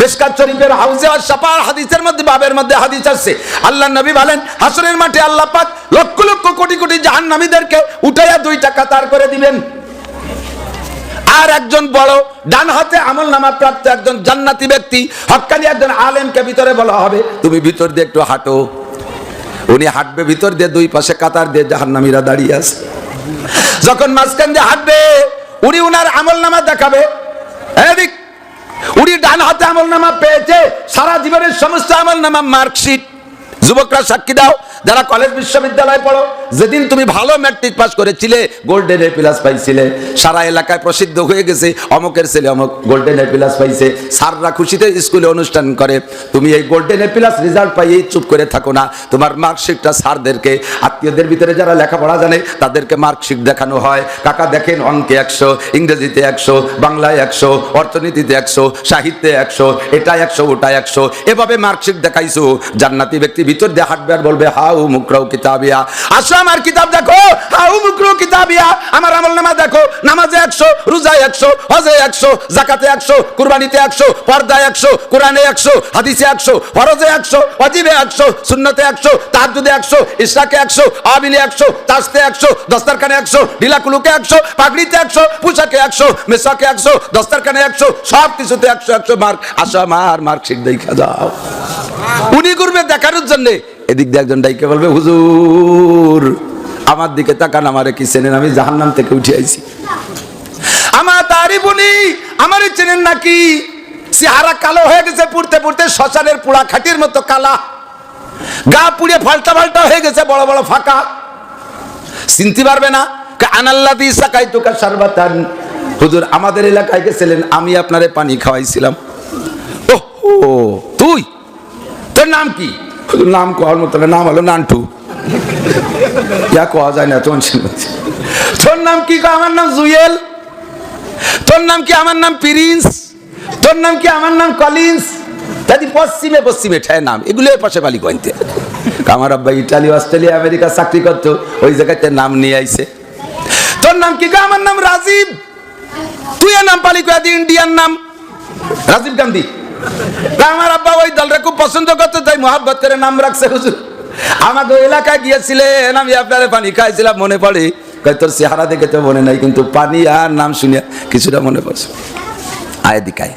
মিশকাত শরীফের হাউজে আর সাফার হাদিসের মধ্যে বাবের মধ্যে হাদিস আছে, আল্লাহ নবী বলেন হাসরের মাঠে আল্লাহ পাক লক্ষ লক্ষ কোটি কোটি জাহান্নামীদেরকে উঠাইয়া দুইটা কাতার করে দিবেন। আর একজন বড় ডান হাতে আমলনামা প্রাপ্ত একজন জান্নাতি ব্যক্তি হক্কানি একজন আলেমকে ভিতরে বলা হবে তুমি ভিতর দিয়ে একটু হাঁটো। উনি হাঁটবে ভিতর দিয়ে, দুই পাশে কাতার দিয়ে জাহান্নামীরা দাঁড়িয়ে আছে। যখন মাঝখান দিয়ে হাঁটবে উনি উনার আমলনামা দেখাবে, এদিক উনি ডান হাতে আমলনামা পেয়েছে, সারা জীবনের সমস্ত আমলনামা মার্কশিট। যুবকরা সাক্ষী দাও, যারা কলেজ বিশ্ববিদ্যালয়ে পড়ো, যেদিন তুমি ভালো ম্যাট্রিক পাস করেছিলে গোল্ডেন এ প্লাস পাইছিলে, সারা এলাকায় প্রসিদ্ধ হয়ে গেছে অমকের ছেলে অমক গোল্ডেন এ প্লাস পাইছে, স্যাররা খুশিতে স্কুলে অনুষ্ঠান করে। তুমি এই গোল্ডেন এ প্লাস রেজাল্ট পাইয়ে চুপ করে থাকো না, তোমার মার্কশিটটা স্যারদেরকে, আত্মীয়দের ভিতরে যারা লেখাপড়া জানে তাদেরকে মার্কশিট দেখানো হয়। কাকা দেখেন অঙ্কে 100, ইংরেজিতে 100, বাংলায় 100, অর্থনীতিতে 100, সাহিত্যে 100, এটা 100, ওটা 100, এভাবে মার্কশিট দেখাইছো। জান্নাতি ব্যক্তি ভিতর দিয়ে হাঁটবে আর বলবে হাউ মুকরাউ কিতাবিয়া, আসো আমার কিতাব দেখো, হাউ মুকরাউ কিতাবিয়া, আমার আমলনামা দেখো, নামাজে 100, রোজায় 100, হজে 100, যাকাতে 100, কুরবানিতে 100, পর্দায় 100, কোরআনে 100, হাদিসে 100, ফরজে 100, ওয়াজিবে 100, সুন্নতে 100, তাহাজ্জুদে 100, ইশরাকে 100, আবিলে 100, তাসতে 100, দস্তরখানে 100, ঢিলাকুলুকে 100, পাগড়িতে 100, পোশাকে 100, মেসাকে 100, দস্তরখানে 100, সব কিছুতে 100 মার্ক। আসো আমার মার্কশিট দেখা যাও। উনি করবে দেখানোর জন্য, এদিক দিয়ে একজন ডাইকে বলবে হুজুর আমার দিকে তাকান, আমারে কি চেনেন? আমি জাহান্নাম থেকে উঠে আইছি, আমার তারিফুনি, আমারে চেনেন নাকি? চেহারা কালো হয়ে গেছে, পুড়তে পুড়তে শ্মশানের পোড়া খাটির মতো কালা, গা পুড়ে ফাল্টা ফাল্টা হয়ে গেছে, বড় বড় ফাঁকা, চিনতে পারবে না। আনাল্লাযী সাকাইতুকা শারবাতান, হুজুর আমাদের এলাকায় গেছিলেন, আমি আপনারে পানি খাওয়াইছিলাম। ও তুই, তোর নাম কি? নাম কোয়ার মতো নাম হলো নান্টু, ইয়া কোয়া যায় না তোর নাম কি? আমার নাম জুয়েল। তোর নাম কি? আমার নাম প্রিন্স। তোর নাম কি? আমার নাম কলিন্স। দাদি পশ্চিমে পশ্চিমে ঠায় নাম, এগুলো পাশে পালি কইতে। আমার আব্বা ইটালি, অস্ট্রেলিয়া, আমেরিকা চাকরি করতো, ওই জায়গাতে নাম নিয়ে আইছে। তোর নাম কি? আমার নাম রাজীব। তুই এর নাম পালি কয়া দি, ইন্ডিয়ান নাম রাজীব গান্ধী। আমার আব্বা ওই দলটা খুব পছন্দ করতো, তাই মোহাব্বত করে নাম রাখছে হুজুর। আমাদের এলাকায় গিয়েছিলেন, আমি আপনারে পানি খাইছিলাম, মনে পড়ে? তোর চেহারা দেখে তো মনে নাই, কিন্তু পানি আর নাম শুনিয়া কিছুটা মনে পড়ছে। আয় দিকায়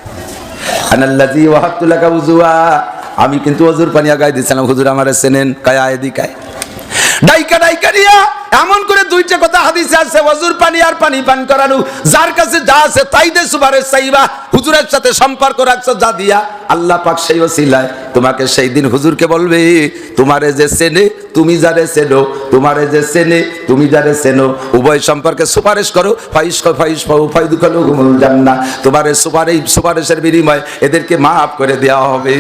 আনাল্লাযী ওয়াহাবতু লাকা উযুয়া, আমি কিন্তু ওযুর পানি আগায় দিছিলাম, হুজুর আমারে চেনেন? কায় আয় দিকায় ডাইকা ডাইকা দিয়া এমন করে দুইটা কথা হাদিসে আছে, ওযুর পানি আর পানি পান করানো, যার কাছে যা আছে তাই দে সুবারে সাইবা, হুজুরের সাথে সম্পর্ক রাখছো যা দিয়া, আল্লাহ পাক সেই ওসিলায় তোমাকে সেই দিন হুজুরকে বলবে তোমারে যে চেনে তুমি যারে চেনো, তোমারে যে চেনে তুমি যারে চেনো, উভয় সম্পর্কে সুপারিশ করো, ফাইশ পাও ফাইদুখালুহুমুল জান্নাহ, তোমারে সুপারিশের বিনিময়ে এদেরকে মাফ করে দেওয়া হবে,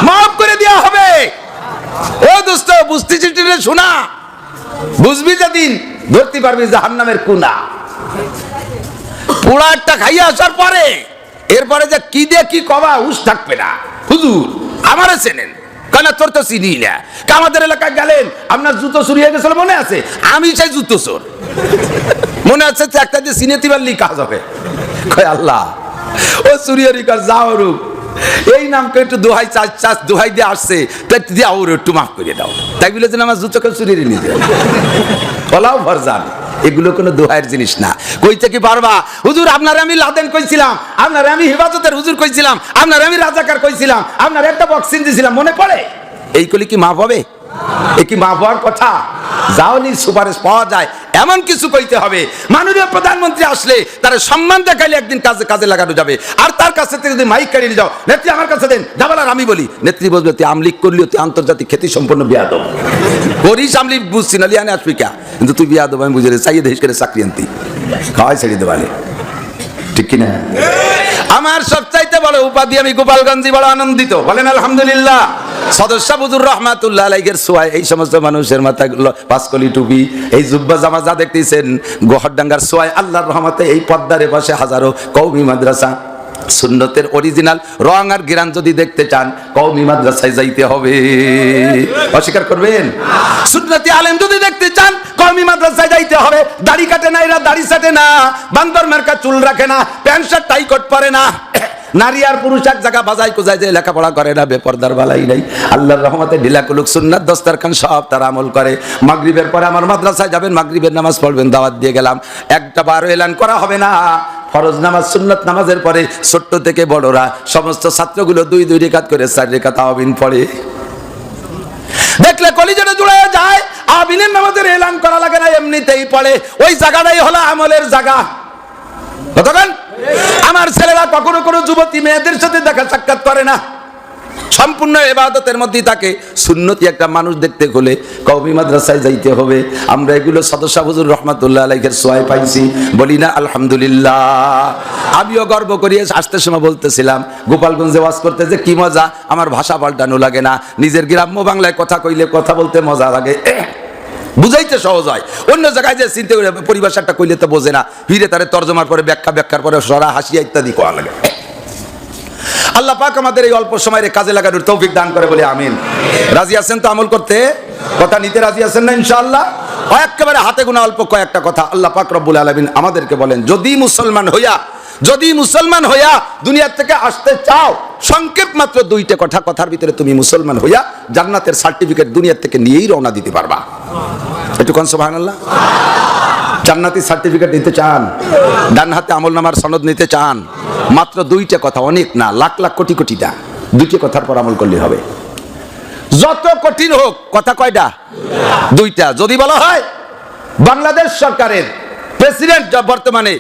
মাফ করে দেওয়া হবে। ও দোস্ত বুঝতেছিস রে, শোনা, বুঝবি যেদিন ধরতে পারবি জাহান্নামের কুনা। পোড়াটা খাইয়া আসার পরে এরপরে যে কি দিয়ে কি কবা হুশ থাকবে না। হুজুর আমারে চেনেন? কেন তোর তো চিনি না। আমাদের এলাকায় গেলেন, আপনার জুতো চুরি হয়ে গেছিল মনে আছে? আমি সেই জুতো চোর মনে আছে, একটা দিয়ে চিনেতে পারলি কাজ হবে। আল্লাহ ও চুরিয়ারি কর যাও রূপ, এই নামকে একটু দোহাই চাষ দোহাই দিয়ে আসছে, দিয়ে ওর একটু মাফ করে দাও, তাই বলে যেন আমার জুতোকে চুরিয়ে নিয়ে যায়, বলাও ভরজান। এগুলো কোনো দোহাইয়ের জিনিস না। কইতে কি পারবা হুজুর আপনারে আমি লাদেন কইছিলাম, আপনারে আমি হেফাজতের হুজুর কইছিলাম, আপনারে আমি রাজাকার কইছিলাম, আপনার একটা বক্সিং দিয়েছিলাম, মনে পড়ে? এই কলি কি মাফ হবে? এ কি মাফ হওয়ার কথা? যাওনি সুপারিশ পাওয়া যায় এমন কিছু কইতে হবে। মাননীয় প্রধানমন্ত্রী আসলে তার সম্মান দেখাইলে একদিন কাজে কাজে লাগানো যাবে। আর তার কাছে থেকে যদি মাইক কাড়িয়ে যাও, নেত্রী আমার কাছে দেন, যাবার আমি বলি, নেত্রী বলবে তুই আমলিক করলি, তুই আন্তর্জাতিক খ্যাতি সম্পন্ন বিয়াদব করিস, আমলিক বুঝছি না লিয়ানে আসবি কে, কিন্তু তুই বিয়াদব আমি বুঝে চাইয়ে দেশ করে চাকরি আনতি খাওয়াই ছেড়ে দেবালে, ঠিক কিনা? আমার সবচাইতে বড় উপাধি, আমি গোপালগঞ্জে বড় আনন্দিত, বলেন আলহামদুলিল্লাহ। সদস্য বুজুর রহমাতুল্লাহ আলাইহির সোয়ায় এই সমস্ত মানুষের মাথায় পাঁচকলি টুপি, এই জুব্বা জামা যা দেখতেছেন, গোহরডাঙ্গার সোয়ায় আল্লাহর রহমতে এই পদ্মারে বসে হাজারো কওমি মাদ্রাসা। সুন্নতের অরিজিনাল রং আর গিরান যদি দেখতে চান কওমি মাদ্রাসায় যাইতে হবে, অস্বীকার করবেন? সুন্নতি আলেম যদি দেখতে চান কওমি মাদ্রাসায় যাইতে হবে। দাড়ি কাটে না এরা, দাড়ি কাটে না, বান্দর মার্কা চুল রাখে না, প্যান্ট শার্ট টাই কোট পরে না, নারী আর পুরুষ এক জায়গা বাজাই কোজায় যে লেখাপড়া করে না, বেপরদার বালাই নাই। আল্লাহর রহমতে ঢিলা কুলুক সুন্নাত দস্তরখান সব তারা আমল করে। মাগরিবের পরে আমার মাদ্রাসায় যাবেন, মাগরিবের নামাজ পড়বেন, দাওয়াত দিয়ে গেলাম। একটা বারও এলান করা হবে না। ফরজ নামাজ সুন্নাত নামাজের পরে ছোট্ট থেকে বড়রা সমস্ত ছাত্রগুলো 2-2 রেকাত করে 4 রেকাত আমিন পড়ে। দেখলে কলিজাটা জুড়ে যায়। আমিনের নামাজের এলান করা লাগে না, এমনিতেই পড়ে। ওই জায়গাটাই হলো আমলের জায়গা। কতক্ষণ আমার ছেলেরা কখনো কোনো যুবতী মেয়েদের সাথে দেখা সাক্ষাৎ করে না, সম্পূর্ণ ইবাদতের মধ্যেই থাকে। সুন্নতি একটা মানুষ দেখতে হলে কওমি মাদ্রাসায় যাইতে হবে। আমরা এগুলো সদস্য হুজুর রহমাতুল্লাহ আলাইহির সোয়ায় পাইছি, বলি না আলহামদুলিল্লাহ। আমিও গর্ব করি। আসতে সময় বলতেছিলাম গোপালগঞ্জে ওয়াজ করতে যে কি মজা, আমার ভাষা পাল্টানো লাগে না, নিজের গ্রাম্য বাংলায় কথা কইলে কথা বলতে মজা লাগে, বুঝাইতে সহজ হয়। অন্য জায়গায় যে চিন্তা করে পরিভাষাটা কইলে তো বোঝে না, ফিরে তারে তর্জমার পরে ব্যাখ্যার পরে সরা হাসিয়া ইত্যাদি কোয়া লাগে। আল্লাহ পাক আমাদের এই অল্প সময়ের কাজে লাগানোর তৌফিক দান করে বলে আমিন। রাজি আছেন তো আমল করতে? কথা নিতে রাজি আছেন না ইনশাআল্লাহ? একেবারে হাতে গোনা অল্প কয়েকটা কথা আল্লাহ পাক রব্বুল আলামিন আমাদেরকে বলেন, যদি মুসলমান হইয়া দুনিয়ার থেকে আসতে চাও, সংক্ষেপ মাত্র 2টা কথা, কথার ভিতরে তুমি মুসলমান হইয়া জান্নাতের সার্টিফিকেট দুনিয়ার থেকে নিয়েই রওনা দিতে পারবা। একটু কোন সুবহানাল্লাহ। জান্নাতি সার্টিফিকেট নিতে চান? ডান হাতে আমলনামার সনদ নিতে চান? মাত্র 2টা কথা, অনেক না, লাখ লাখ কোটি কোটিটা। 2টা কথার পর আমল করলে হবে। যত কঠিন হোক, কথা কয়টা? 2টা। যদি বলা হয় বাংলাদেশ সরকারের প্রেসিডেন্ট বর্তমানে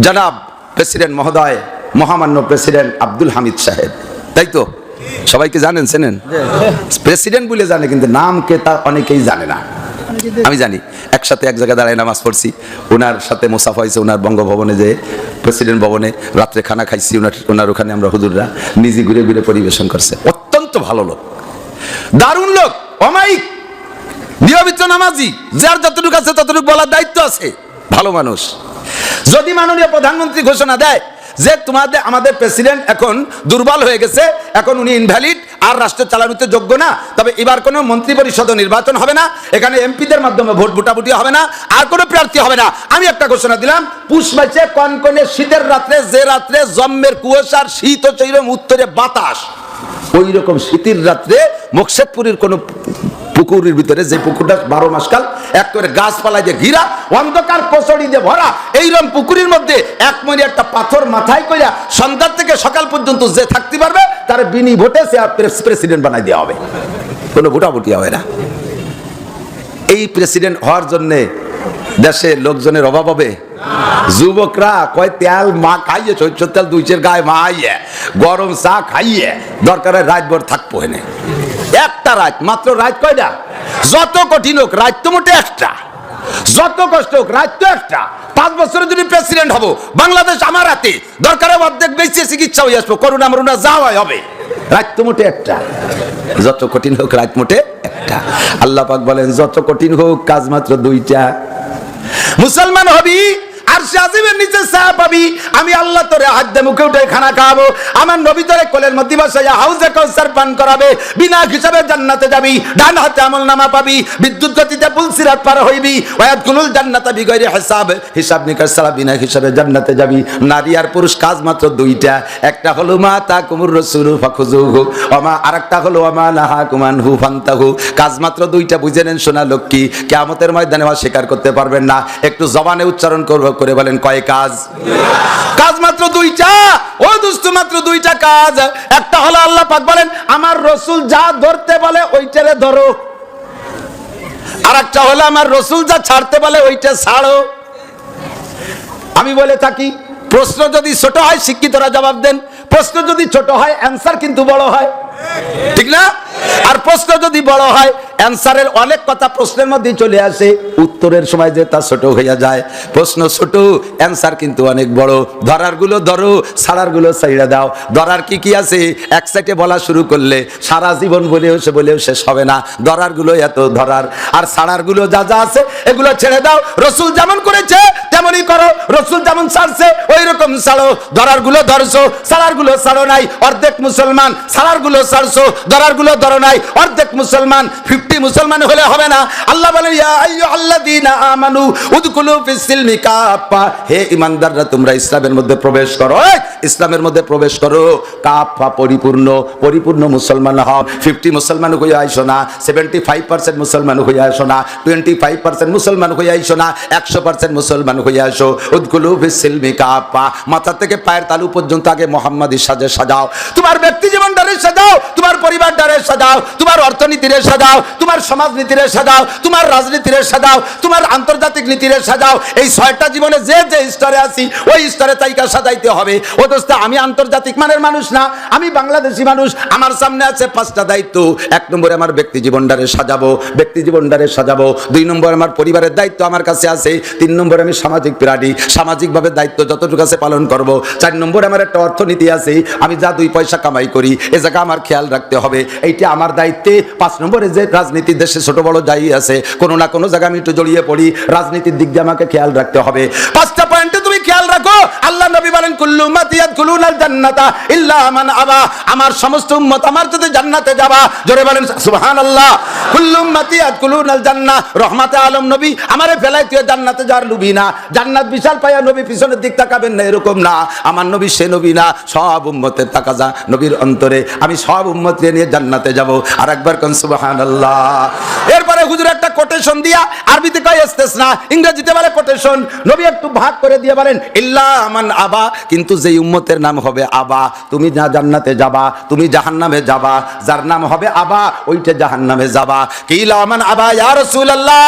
জনাব প্রেসিডেন্ট মহোদয়, মহামান্য প্রেসিডেন্ট আব্দুল হামিদ সাহেব, তাই তো? সবাইকে জানেন, চেনেন? প্রেসিডেন্ট বলে জানে, কিন্তু নাম কে তা অনেকেই জানে না। আমি জানি, একসাথে এক জায়গায় দাঁড়ায় নামাজ পড়ছি, ওনার সাথে মোসাফা হয়েছে, ওনার বঙ্গভবনে, যে প্রেসিডেন্ট ভবনে রাত্রে খানা খাইছি, ওনার ওখানে আমরা হুজুররা নিজে ঘুরে ঘুরে পরিবেশন করছে। অত্যন্ত ভালো লোক, দারুণ লোক, অমায়িক, নিয়মিত নামাজি, যার যতটুকু আছে ততটুকু বলার দায়িত্ব আছে, ভালো মানুষ। যদি মাননীয় প্রধানমন্ত্রী ঘোষণা দেয় যে আমাদের প্রেসিডেন্ট এখন দুর্বল হয়ে গেছে, এখন উনি ইনভ্যালিড, আর রাষ্ট্র চালানোতে যোগ্য না, তবে এবার কোনো মন্ত্রী পরিষদ নির্বাচন হবে না, এখানে এমপিদের মাধ্যমে ভোট ভোটাভুটি হবে না, আর কোনো প্রার্থী হবে না, আমি একটা ঘোষণা দিলাম, পুষ মাসে কনকনে শীতের রাত্রে, যে রাত্রে জম্মের কুয়াশার শীত ও সেইরকম উত্তরে বাতাস, ওই রকম শীতের রাত্রে মোকশেদপুরের কোন পুকুরের ভিতরে, যে পুকুরটা 12 মাস কাল এক করে গাছপালায় যে ঘিরা, অন্ধকার কচড়ি দিয়ে ভরা, এইরকম পুকুরের মধ্যে এক মনে একটা পাথর মাথায় কইরা সন্ধ্যা থেকে সকাল পর্যন্ত যে থাকতে পারবে তার বিনি ভোটে সে প্রেসিডেন্ট বানাই দেওয়া হবে, কোনো ভোটাভুটি হবে না। এই প্রেসিডেন্ট হওয়ার জন্য দেশে লোকজনের অভাব হবে? যুবকরা কয় তেল মা খাইয়ে, সরষের তেল 2 গায়ে মাইয়ে, গরম চা খাইয়ে দরকার রাত ভর থাকবো এনে। একটা রাত, মাত্র রাত কয়টা? যত কঠিন হোক রাত তো মোটে একটা, যত কষ্ট হোক রাত তো একটা। 5 বছরের যদি প্রেসিডেন্ট হবো, বাংলাদেশ আমার হাতে, দরকারে অর্ধেক বেঁচে চিকিৎসা হয়ে আসবো, করোনা মরুনা যাওয়াই হবে, রাত তো মোটে একটা। যত কঠিন হোক রাত মোটে একটা। আল্লাহ পাক বলেন যত কঠিন হোক কাজ মাত্র 2টা। মুসলমান হবি আর শাজিবের নিচে চা পাবি, আমি আল্লাহ তোরে হাত দিয়ে মুখে উঠে খানা খাওয়াবো, আমার নবী তোরে কোলের মধ্যে বসাইয়া হাউজে কাউসার পান করাবে, বিনা হিসাবে জান্নাতে যাবি, ডান হাতে আমলনামা পাবি, বিদ্যুৎ গতিতে পুলসিরাত পার হইবি, ওয়ায়াদখুলুল জান্নাতা বিগাইরি হিসাব, হিসাব নিকাশ ছাড়া বিনা হিসাবে জান্নাতে যাবি। নারী আর পুরুষ কাজ মাত্র 2টা, একটা হলো মা তাকুমুর রাসূলু ফাখুযুহু, ওমা আরেকটা হলো ওমা নাহাকুম আনহু ফান্তাহু। কাজ মাত্র 2টা, বুঝে নেন সোনা লক্ষ্মী, কিয়ামতের ময়দানে স্বীকার করতে পারবেন না। একটু জবানে উচ্চারণ করে বলেন কয় কাজ? কাজ মাত্র 2টা। ও দুস্থ, মাত্র 2টা কাজ। একটা হলো আল্লাহ পাক বলেন আমার রাসূল যা ধরতে বলে ওইটারে ধরো, আর একটা হলো আমার রাসূল যা ছাড়তে বলে ওইটা ছাড়ো। আমি বলে থাকি প্রশ্ন যদি ছোট হয় শিক্ষিতরা জবাব দেন, প্রশ্ন যদি ছোট হয় অ্যানসার কিন্তু বড় হয়, ঠিক না? আর প্রশ্ন যদি বড় হয় অ্যানসারের অনেক কথা প্রশ্নের মধ্যে চলে আসে, উত্তরের সময় যে তা ছোট হয়ে যায়। প্রশ্ন ছোট, অ্যানসার কিন্তু অনেক বড়। ধরার গুলো ধরো, ছাড়ার গুলো ছাইড়া দাও। ধরার কি কি আছে এক সাইডে বলা শুরু করলে সারা জীবন বলেও শেষ হবে না। ধরার গুলো এত ধরার, আর ছাড়ার গুলো যা যা আছে এগুলো ছেড়ে দাও। রসুল যেমন করেছে তেমনই করো, রসুল যেমন ছাড়ছে ওই রকম ছাড়ো। ধরার গুলো ধরছো, ছাড়ার গুলো ছাড়ো নাই, অর্ধেক মুসলমান। ছাড়ার গুলো ছাড়ছো, ধরার গুলো ধরো নাই, অর্ধেক মুসলমান। 50 মুসলমান হলে হবে না। আল্লাহ বলেন ইয়া আইয়ুহাল্লাযীনা আমানু উদখুলু ফিস সিলমি কাফা, হে ঈমানদাররা তোমরা ইসলামের মধ্যে প্রবেশ করো, ইসলামের মধ্যে প্রবেশ করো কাফা, পরিপূর্ণ মুসলমান হও। 50 মুসলমান হয়ে আইসো না, 75% মুসলমান হয়ে আসো না, 25% মুসলমান হয়ে আইসো না, 100% মুসলমান হয়ে আসো। উদখুলু ফিস সিলমি কাফা, মাথা থেকে পায়ের তালু পর্যন্ত আগে মুহাম্মাদি সাজে সাজাও। তোমার ব্যক্তি জীবনটারে সাজাও, তোমার পরিবারটারে সাজাও, তোমার অর্থনীতিরে সাজাও, তোমার সমাজনীতিরে সাজাও, তোমার রাজনীতিরে সাজাও, তোমার আন্তর্জাতিক নীতিরে সাজাও। এই 6টা জীবনে যে যে স্তরে আছি ওই স্তরে তাইকা সাজাইতে হবে। ও দোস্ত, আমি আন্তর্জাতিক মানের মানুষ না, আমি বাংলাদেশি মানুষ। আমার সামনে আছে 5টা দায়িত্ব। 1 নম্বরে আমার ব্যক্তি জীবনটারে সাজাবো, 2 নম্বরে আমার পরিবারের দায়িত্ব আমার কাছে আছে, 3 নম্বরে আমি সামাজিক প্রাণী, সামাজিকভাবে দায়িত্ব যতটুকু আছে পালন করব, 4 নম্বরে আমার একটা অর্থনীতি আছে, আমি যা 2 পয়সা কামাই করি এ জায়গা আমার খেয়াল রাখতে হবে, এইটা আমার দায়িত্বে। 5 নম্বরে যে রাজনীতির দেশে ছোট বড় যাই আছে কোনো না কোনো জায়গায় আমি একটু জড়িয়ে পড়ি, রাজনীতির দিক দিয়ে আমাকে খেয়াল রাখতে হবে। 5টা পয়েন্টে তুমি খেয়াল রাখো। আল্লাহ নবী বলেন কুল্লু উম্মতি ইয়াদখুলুনাল জান্নাতা ইল্লা মান আবা, আমার সমস্ত উম্মত আমার সাথে জান্নাতে যাবা। জোরে বলেন সুবহানাল্লাহ। কুল্লু উম্মতি ইয়াদখুলুনাল জান্নাহ, রহমাতে আলম নবী আমারে ফেলাই তুই জান্নাতে যাওয়ার লুবি না। জান্নাত বিশাল পাইয়া নবী পিছনের দিক তাকাবেন না এরকম না, আমার নবী সে নবী না, সব উম্মতের তাকাজা নবীর অন্তরে, আমি সব উম্মতকে নিয়ে জান্নাতে যাব। আর একবার কোন সুবহানাল্লাহ। এরপরে হুজুর একটা কোটেশন দিয়া, আরবিতে কয় ইস্তেসনা, ইংরেজিতে বলে কোটেশন, নবী একটু ভাগ করে দিয়ে বলেন ইল্লা মান আবা, কিন্তু যেই উম্মতের নাম হবে আবা, তুমি না জান্নাতে যাবা, তুমি জাহান্নামে যাবা। যার নাম হবে আবা ওইটা জাহান্নামে যাবা। কিলা মান আবা ইয়া রাসূলুল্লাহ,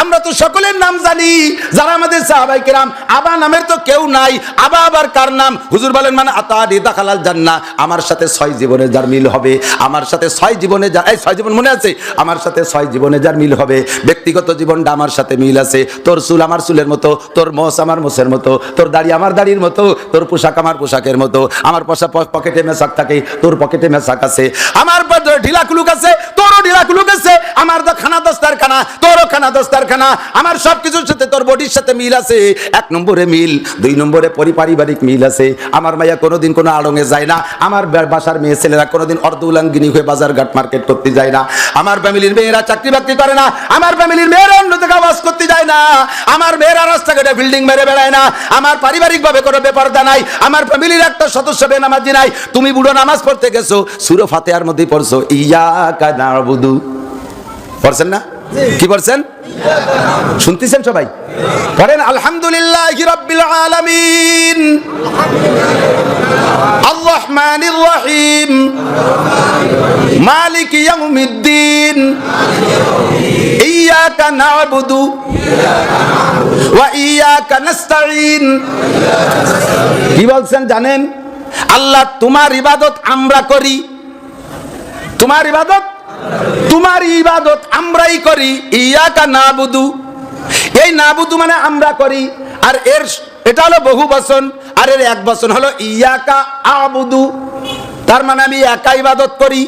আমরা তো সকলের নাম জানি, যারা আমাদের সাহাবায়ে কেরাম, আবা নামের তো কেউ নাই। আবা আবার কার নাম? হুজুর বলেন মান আতানি দাখালাল জান্নাহ, আমার সাথে 6 জীবনে যার মিল হবে, আমার সাথে 6 জীবনে যার, এই 6 জীবন মনে আছে, আমার সাথে 6 জীবনে যার মিল হবে। ব্যক্তিগত জীবনটা আমার সাথে মিল আছে, তোর চুল আমার চুলের মতো, তোর মোষ আমার মোষের মতো, তোর দাড়ি আমার দাড়ির মতো, তোর পোশাক আমার পোশাকের মতো, আমার পকেটে মেশাক থাকে, তোর পকেটে মেশাক আছে, আমার ঢিলা কুলুক আছে, তোরও ঢিলা কুলুক আছে, আমার খানা দস্তারখানা, তোরও খানা দস্তারখানা, আমার সব কিছুর সাথে তোর বডির সাথে মিল আছে। 1 নম্বরে মিল, 2 নম্বরে পারিবারিক মিল আছে। আমার মাইয়া কোনোদিন কোনো আড়ঙে যায় না, আমার বাসার মেয়ে ছেলেরা কোনোদিন অর্ধউলাঙ্গিনী হয়ে বাজার ঘাট মার্কেট করতে যায় না, আমার ফ্যামিলির মেয়েরা চাকরি বাকরি করে না, আমার ফ্যামিলির মেয়েরা অন্য জায়গায় বাস করতে যায় না, আমার মেয়েরা রাস্তাঘাটে বিল্ডিং মেরে বেড়ায় না, আমার পারিবারিক ভাবে কোনো বেপরদা নাই, আমার ফ্যামিলির একটা সদস্য বেনামাজি নাই। তুমি বুড়ো নামাজ পড়তে গেছো, সূরা ফাতিহার মধ্যে পড়ছো ইয়্যাকা না'বুদু, পড়ছেন না? কি পড়ছেন? শুনতেছেন সবাই? পড়েন আলহামদুলিল্লাহি রাব্বিল আলামিন আর রহমানির রহিম মালিকি ইয়াউমিদ্দিন ইয়্যাকা না'বুদু ওয়া ইয়্যাকা নাস্তাঈন। কি বলছেন জানেন? আল্লাহ তোমার ইবাদত আমরা করি, তোমার ইবাদত আমরাই করি। ইয়্যাকা না'বুদু, এই না'বুদু মানে আমরা করি, আর এটা হলো বহু বচন, আর এর এক বচন হলো ইয়্যাকা আ'বুদু, তার মানে আমি একা ইবাদত করি।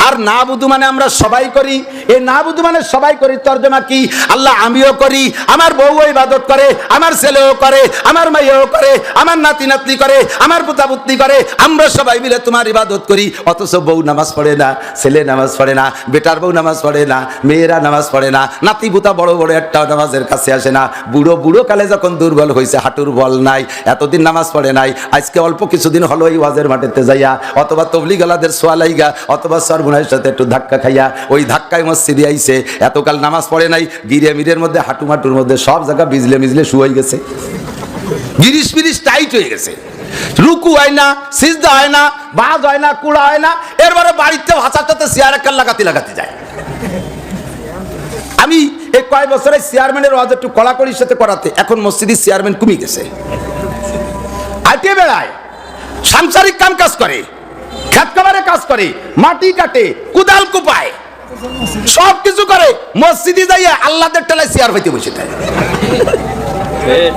আর না'বুদু মানে আমরা সবাই করি। এই না'বুদু মানে সবাই করি তরজমা কি? আল্লাহ আমিও করি, আমার বউও ইবাদত করে, আমার ছেলেও করে, আমার মেয়েও করে, আমার নাতি নাতনি করে, আমার পুতা পুত্নী করে, আমরা সবাই মিলে তোমার ইবাদত করি। অথচ বউ নামাজ পড়ে না, ছেলে নামাজ পড়ে না, বেটার বউ নামাজ পড়ে না, মেয়েরা নামাজ পড়ে না, নাতি পুতা বড় একটাও নামাজের কাছে আসে না। বুড়ো কালে যখন দুর্বল হয়েছে, হাঁটুর বল নাই, এতদিন নামাজ পড়ে নাই, আজকে অল্প কিছুদিন হলো এই ওয়াজের মাঠেতে যাইয়া অথবা তবলিগালাদের সোয়ালাইগা অথবা সর্বনাশের সাথে একটু ধাক্কা খাইয়া ওই ধাক্কায় মসজিদে আইছে, এতকাল নামাজ পড়ে নাই, গিরে মিরের মধ্যে হাঁটুমাটুর মধ্যে সব জায়গা ভিজলে শুয়ে গেছে, গিরিশ ফিরিশ টাইট হয়ে গেছে, রুকু হয় না, সিজদা হয় না, বাজ হয় না, কুড়া হয় না, এরপরে বাড়িতে ভাষাটাতে চেয়ার একটা লাগাতে যায়। আমি এই কয়েক বছরে চেয়ারম্যানের ওয়াজ একটু কড়াকড়ির সাথে করাতে, এখন মসজিদের চেয়ারম্যান কমে গেছে, আইটে বেড়ায়, সাংসারিক কাম কাজ করে, খেত খামারে কাজ করে, মাটি কাটে, কুদাল কুপায়, সব কিছু করে, মসজিদে যাইয়া আল্লাহদের টেলায় চেয়ার হইতে বসে থাকে।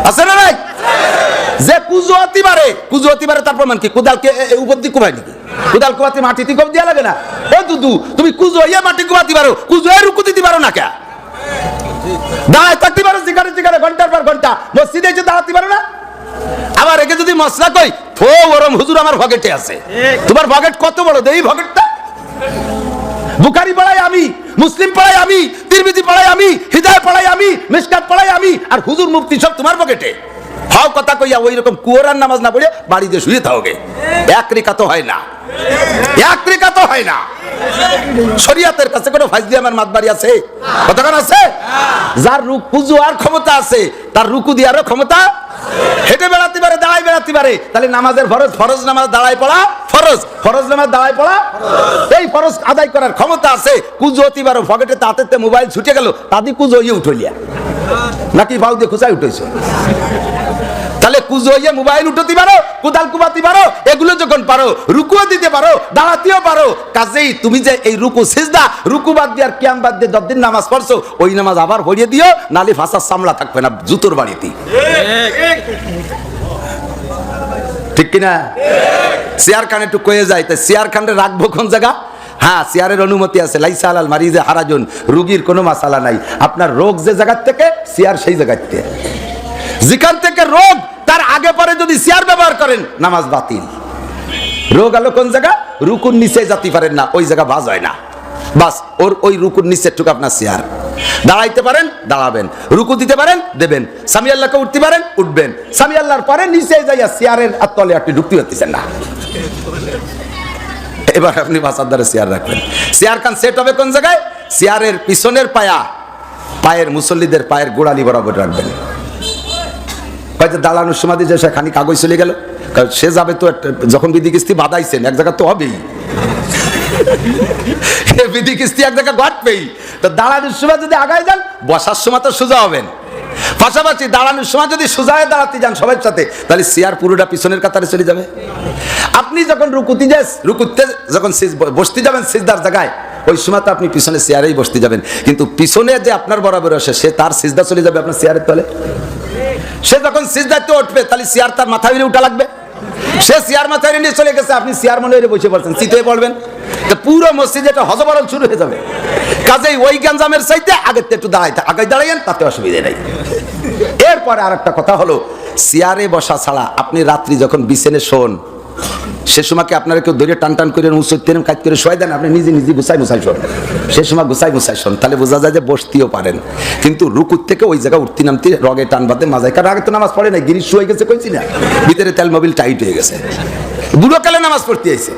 আছে না নাই? যে কুজুয়াতি বারে তার প্রমাণ কি? কুদালকে উপর দিয়ে কুপায় নাকি? কুদাল কুপাতে মাটিতে কোপ দিয়া লাগে না? ও দুদু, তুমি কুজুয়া মাটি কুপাতে পারো, কুজুয়া রুকু দিতে পারো না কে? দাঁড়ায় থাকতে পারো জিগারে ঘন্টার পর ঘন্টা, মসজিদে এসে দাঁড়াতে পারো না? আবার একে যদি মশলা কই, ফো ওরম হুজুর আমার পকেটে আছে। তোমার পকেট কত বড়? দেই পকেটটা। বুখারী পড়াই আমি, মুসলিম পড়াই আমি, তিরমিজি পড়াই আমি, হিদায়াত পড়াই আমি, মিশকাত পড়াই আমি, আর হুজুর মুফতি সব তোমার পকেটে। হাও কথা কইয়া ওই রকম কুয়োরার নামাজ না পড়ে বাড়িতে শুয়ে থাকবে। এক রেখাত হয় না, এক রেখাত হয় না। শরীয়তের কাছে কোনো ফাজলি আমার মাতবাড়ি আছে? কতক্ষণ আছে? যার রুকু আর ক্ষমতা আছে তার রুকু দিয়ারও ক্ষমতা। হেঁটে বেড়াতে পারে, দাঁড়াই বেড়াতে পারে, তাহলে নামাজের ফরজ, ফরজ নামাজ দাঁড়াই পড়া ফরজ, ফরজ নামাজ দাঁড়াই পড়া, এই ফরজ আদায় করার ক্ষমতা আছে। কুজো অতি পারো, পকেটে তাতে মোবাইল ছুটে গেল, তাদি কুজো ইয়ে উঠলিয়া নাকি বাউ দিয়ে খুঁচাই উঠেছ। তাহলে কুজো ইয়ে মোবাইল উঠতে পারো, কোদাল কুবাতে পারো, এগুলো যখন পারো, রুকুও দিতে পারো, দাঁড়াতেও পারো। কাজেই তুমি যে এই রুকু সিজদা, রুকু বাদ দিয়ে আর কিয়াম বাদ দিয়ে যতদিন নামাজ পড়ছো ওই নামাজ আবার পড়িয়ে দিও, নালে ভাষার সামলা থাকবে না জুতোর বাড়িতে। ঠিক কিনা? চেয়ার খান একটু কয়ে যায়, তাই চেয়ার খানরে রাখবো কোন জায়গা? হ্যাঁ, চেয়ারের অনুমতি আছে, লাইসা আলাল মারিজে হারাজুন, রুগীর কোনো মাসালা নাই। আপনার রোগ যে জায়গার থেকে, চেয়ার সেই জায়গার থেকে। যেখান থেকে রোগ তার আগে পরে যদি চেয়ার ব্যবহার করেন নামাজ বাতিল। রোগ আলো কোন জায়গা? রুকুর নিচে যেতে পারেন না, ওই জায়গা বাজ হয় না, বাস ওর ওই রুকুর নিচে টুক আপনার চেয়ার। দাঁড়াইতে পারেন, দাঁড়াবেন, রুকু দিতে পারেন, দেবেন, সামি আল্লাহকে উঠতে পারেন, উঠবেন, সামি আল্লাহর পরে নিচে যাইয়া চেয়ারের তলে আপনি ঢুকতে পারতেছেন না। এবার আপনি বাসার দ্বারা চেয়ার রাখবেন। চেয়ার খান সেট হবে কোন জায়গায়? চেয়ারের পিছনের পায়া, পায়ের মুসল্লিদের পায়ের গোড়ালি বরাবর রাখবেন। হয়তো দাঁড়ানোর সময় দিয়ে সে খানিক আগে চলে গেল, সে যাবে তো যখন বিধি কিস্তি বাঁধাইছেন এক জায়গা তো হবেই, বিধি কিস্তি এক জায়গা ঘটবেই। তো দাঁড়ানোর সময় যদি আগায় যান, বসার সময় তো সোজা হবেন। পাশাপাশি দাঁড়ানোর সময় যদি সোজা হয়ে দাঁড়াতে যান সবার সাথে, তাহলে চেয়ার পুরোটা পিছনের কাতারে চলে যাবে। আপনি যখন রুকুতে যখন বসতে যাবেন সিজদার জায়গায়, ওই সময় তো আপনি পিছনে চেয়ারেই বসতে যাবেন, কিন্তু পিছনে যে আপনার বরাবর আসে সে তার সিজদা চলে যাবে আপনার চেয়ারের তলে। সে যখন সিজদাতে উঠবে তাহলে চেয়ার তার মাথা উঠে উঠা লাগবে। সে চেয়ার মাথায় নিয়ে চলে গেছে, আপনি চেয়ার মনে হয়ে বসে পড়ছেন, চিতে পড়বেন, তো পুরো মসজিদে একটা হজবরল শুরু হয়ে যাবে। কাজেই ওই গঞ্জামের চাইতে আগের একটু আগে দাঁড়াইয়েন, তাতে অসুবিধা নেই। এরপরে আর একটা কথা হলো, চেয়ারে বসা ছাড়া আপনি রাত্রি যখন বিছানে শোন, সে সময়কে আপনারা কেউ ধরে টান টান করে উঁচুতেন কাজ করে শোয় দেন, আপনি নিজে নিজে গুছাই মুছাই শোন, সে সময় গুছাই মুছাই শোন, তাহলে বোঝা যায় যে বসতেও পারেন। কিন্তু রুকুর থেকে ওই জায়গা উঠতে নামতে রগে টান বাঁধে মাজায়, কারণ আগে তো নামাজ পড়ে নাই, গিরিশ শুয়ে গেছে কইছি না, ভিতরে তেল মোবিল টাইট হয়ে গেছে, বুড়ো কালে নামাজ পড়তে আইছে,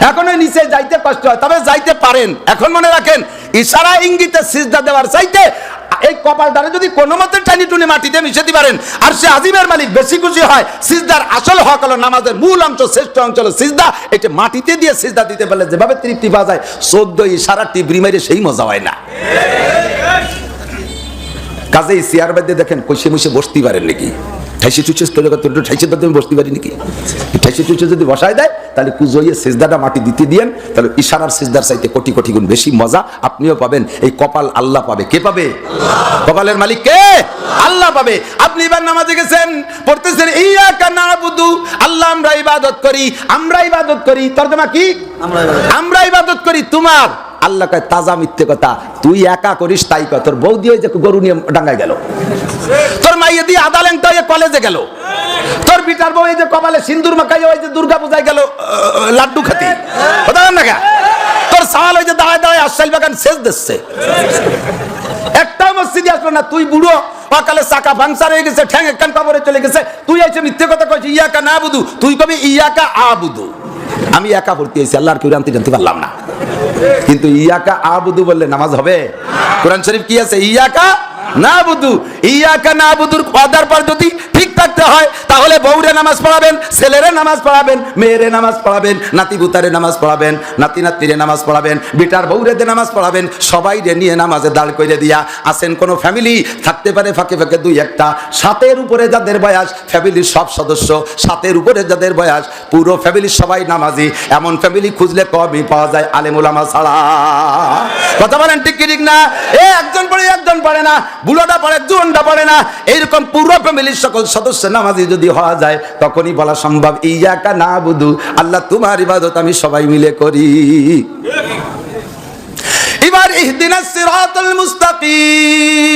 এখন ওই নিচে যাইতে কষ্ট হয়, তবে যাইতে পারেন। এখন মনে রাখেন, ইশারা ইঙ্গিতে সিজদা দেওয়ার চাইতে এই কপালটারে যদি কোনো মতে টানি টুনি মাটিতে মিশাতে পারেন, আর সে আজিমের মালিক বেশি খুশি হয়। সিজদার আসল হক হলো নামাজের মূল অংশ, শ্রেষ্ঠ অংশ হলো সিজদা। এটা মাটিতে দিয়ে সিজদা দিতে পারলে যেভাবে তৃপ্তি পাওয়া যায়, 14 ইশারা টিবরি মেরে সেই মজা হয় না। কাজেই চেয়ার বাদে দেখেন কইসে মুসে বসতে পারেন নাকি, ঠাইসে চুচে ঠাইসে বাদে আমি বসতে পারি নাকি, ঠাইসে চুচে যদি বসায় দেয় তাহলে কুজোইয়ে সিজদাটা মাটি দিতে দিয়েন, তাহলে ইশারার সিজদার চাইতে কোটি কোটি গুণ বেশি মজা আপনিও পাবেন। এই কপাল আল্লাহ পাবে। কে পাবে? কপালের মালিক কে? আল্লাহ পাবে। আপনি এবার নামাজে গেছেন, পড়তেছেন ইয়াকা নাবুদু, আল্লাহ আমরা ইবাদত করি, আমরা ইবাদত করি, তরজমা কি? আমরা ইবাদত করি তোমার। আল্লাহ কয় তাজা মিথ্যে কথা, তুই একা করিস তাই কয়, তোর বউ দিয়ে যে গরু নিয়ে ডাঙ্গায় গেল, তোর মাইয়ে দিয়ে আদা ল্যাংটা হয়ে কলেজে গেল, তোর বিটার বউ এই যে কপালে সিন্দুর মাখাই ওই যে দুর্গা পূজায় গেল লাড্ডু খাতি, তোর সাওয়াল ওই যে দাঁড়ায় দাঁড়ায় আশাইল বাগান শেষ দিচ্ছে, একটাও মসজিদে আসলো না, তুই বুড়ো সকালে চাকা পাংচার হয়ে গেছে, ঠ্যাং একখান কবরে চলে গেছে, তুই এসে মিথ্যে কথা কইছিস ইয়াকা না বুধু, তুই কবি ইয়াকা আবুদু। আমি একা ভর্তি হয়েছি, আল্লাহর কেউ জানতে পারলাম না, কিন্তু ইয়াকা আবুদু বললে নামাজ হবে? কোরআন শরীফ কি আছে? ইয়াকা নাবুদু, ইয়াকা নাবুদুর ওয়াদার পর যদি ঠিক থাকতে হয় তাহলে বউরে নামাজ পড়াবেন, ছেলেরে নামাজ পড়াবেন, মেয়েরে নামাজ পড়াবেন, নাতি বুতারে নামাজ পড়াবেন, নাতি নাতনিরে নামাজ পড়াবেন, বিটার বউরেতে নামাজ পড়াবেন, সবাই রে নিয়ে নামাজে দাঁড় করে দিয়া আসেন। কোন ফ্যামিলি থাকতে পারে ফাঁকে ফাঁকে দুই একটা, 7-এর উপরে যাদের বয়স, ফ্যামিলির সব সদস্য 7-এর উপরে যাদের বয়স, পুরো ফ্যামিলির সবাই নামাজি, এমন ফ্যামিলি খুঁজলে কমই পাওয়া যায় আলেম ওলামা ছাড়া। কথা বলেন ঠিক কি ঠিক না? একজন পড়ে একজন পড়ে না, বুড়োটা পড়ে জোয়ানটা পড়ে না, এইরকম পুরো ফ্যামিলির সকল সদস্য নামাজি যদি হওয়া যায় তখনই বলা সম্ভব ইয়াকা নাবুদু, আল্লাহ তোমার ইবাদত আমি সবাই মিলে করি। এবার ইহদিনাস সিরাতাল মুস্তাকিম,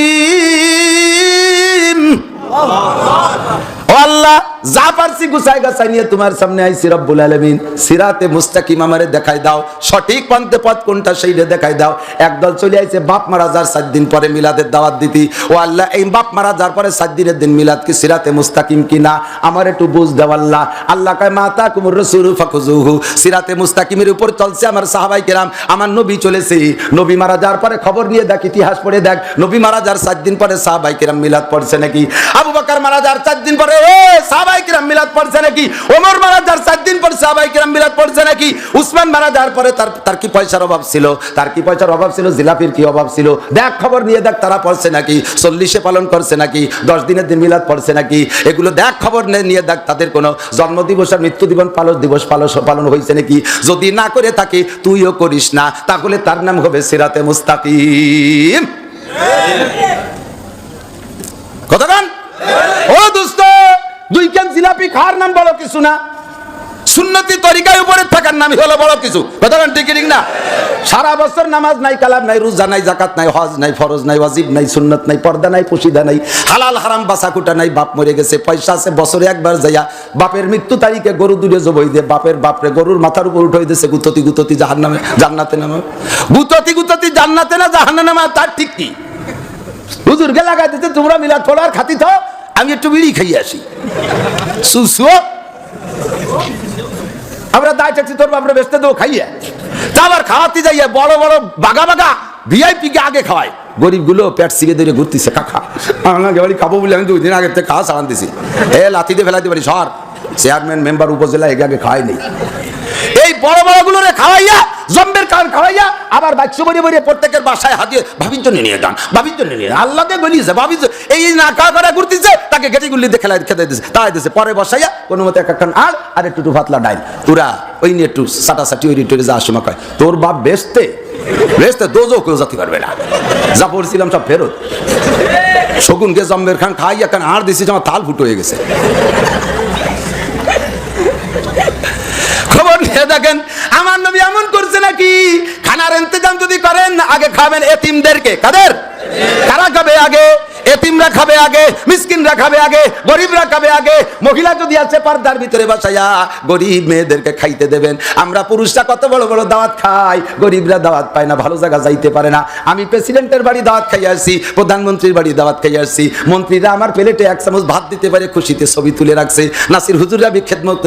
ও আল্লাহ যা পারছি গুছাই গাছাই নিয়ে তোমার সামনে আইছি রব্বুল আলামিন। সিরাতে মুস্তাকিম আমারে দেখাই দাও, সঠিক পন্থে পথ কোনটা সেইটা দেখাই দাও। একদল চলে আইছে বাপ মারা যাওয়ার 7 দিন পরে মিলাদের দাওয়াত দিতি। ও আল্লাহ, এই বাপ মারা যাওয়ার পরে 7 দিনের দিন মিলাদ কি সিরাতে মুস্তাকিম কিনা আমার একটু বুঝ দাও আল্লাহ। আল্লাহ কয় মাতা কুমুর রাসূলু ফাকুজুহু। সিরাতে মুস্তাকিমের উপর চলছে আমার সাহাবায়ে কেরাম, আমার নবী চলেছে। নবী মারা যাওয়ার পরে খবর নিয়ে দেখ, ইতিহাস পড়ে দেখ, নবী মারা যাওয়ার 7 দিন পরে সাহাবায়ে কেরাম মিলাদ পড়ছে নাকি? আবু বকর মারা যাওয়ার 4 দিন পরে সাহাবায়ে কেরাম মিলাদ পড়ছে নাকি? ওমর মারা যাওয়ার 4 দিন পরে সাহাবায়ে কেরাম মিলাদ পড়ছে নাকি? উসমান মারা যাওয়ার পরে তার কি পয়সার অভাব ছিল? তার কি পয়সার অভাব ছিল? জিলাপির কি অভাব ছিল? দেখ খবর নিয়ে দেখ, তারা পড়ছে নাকি? 40-এ পালন করছে নাকি? 10 দিনের দিন মিলাদ পড়ছে নাকি? এগুলো দেখ, খবর নিয়ে দেখ, তাদের কোনো জন্মদিবস আর মৃত্যু দিবস পালন হয়েছে নাকি? যদি না করে থাকে তুইও করিস না, তাহলে তার নাম হবে সিরাতে মুস্তাকিম। কতক্ষণ ও দোস্ত, 2 কেন জিলাপি খাওয়ার নাম বড় কিছু না, সুন্নতি তরিকায় উপরে থাকার নামই হলো বড় কিছু। কতক্ষণ ঠিক না? সারা বছর নামাজ নাই, কালাম নাই, রোজা নাই, যাকাত নাই, হজ নাই, ফরজ নাই, ওয়াজিব নাই, সুন্নত নাই, পর্দা নাই, পশিদা নাই, হালাল হারাম বাছাকুটা নাই, বাপ মরে গেছে, পয়সা আছে, বছরে একবার যাইয়া বাপের মৃত্যু তারিখে গরু দূরে জবই দিয়ে বাপের বাপরে গরুর মাথার উপর উঠাই দিয়েছে, গুততি জাহান্নামে জান্নাতে নামে, গুততি জান্নাতে না জাহান্নামে নামে, তার ঠিক কি? হুজুরকে লাগাই দিতে তোমরা মিলাদ পড়ো আর খাতি থাও, আমি একটু বিড়ি খাইয়ে আসি। সুসুও আমরা দায় চাচ্ছি তোর বাপরে বেচতে দেবো খাইয়ে, তা আবার খাওয়াতে যাইয়ে বড় বড় বাগা ভিআইপি কে আগে খাওয়ায়, গরিব গুলো পেট সিগে ধরে ঘুরতেছে। কাকা আমাকে বাড়ি খাবো বলে আমি 2 দিন আগে থেকে খাওয়া চালান দিছি, লাথি দিয়ে ফেলাইতে পারি সর, চেয়ারম্যান মেম্বার উপজেলা একে আগে খাওয়াই নেই। এই বড় বড় গুলো রে খাওয়াইয়া, জম্বের কান খাওয়াইয়া, আবার বাচ্চা বড়িয়ে প্রত্যেকের বাসায় হাতিয়ে ভাবির জন্য নিয়ে যান, ভাবির জন্য নিয়ে আল্লাহ দিয়ে গলিয়েছে, ভাবির এই না খাওয়া করা ঘুরতেছে, তাকে গেটি গুলিতে খেতে দিচ্ছে, তাই দিচ্ছে, পরে বসাইয়া কোনো মতো একখান আর একটু পাতলা ডাইল, তোরা ওই নিয়ে একটু সাটাসাটি ওই রিটে যাওয়ার সময় কয় তোর বাপ বেচতে দোজও কেউ যেতে পারবে না, যা পড়ছিলাম সব ফেরত। শকুনকে জম্বের খান খাইয়া কান আর দিছি, আমার তাল ফুটো হয়ে গেছে। খবর নিয়ে দেখেন আমার নবী এমন করছে নাকি? খানার ইন্তজাম যদি করেন, আগে খাবেন এতিমদেরকে। কাদের? কারা খাবে আগে? এতিমরা খাবে আগে, মিসকিনরা খাবে আগে, গরিবরা খাবে আগে। মহিলা যদি আছে পর্দার ভিতরে বসাইয়া গরিব মেয়েদেরকে খাইতে দেবেন। আমরা পুরুষরা কত বড় বড় দাওয়াত খাই, গরিবরা দাওয়াত পায় না, ভালো জায়গা যাইতে পারে না। আমি প্রেসিডেন্টের বাড়ি দাওয়াত খাইয়ে আসছি, প্রধানমন্ত্রীর বাড়ি দাওয়াত খাইয়ে আসছি, মন্ত্রীরা আমার প্লেটে 1 চামচ ভাত দিতে পারে, খুশিতে ছবি তুলে রাখছে। নাসির হুজুর আমি খেদমত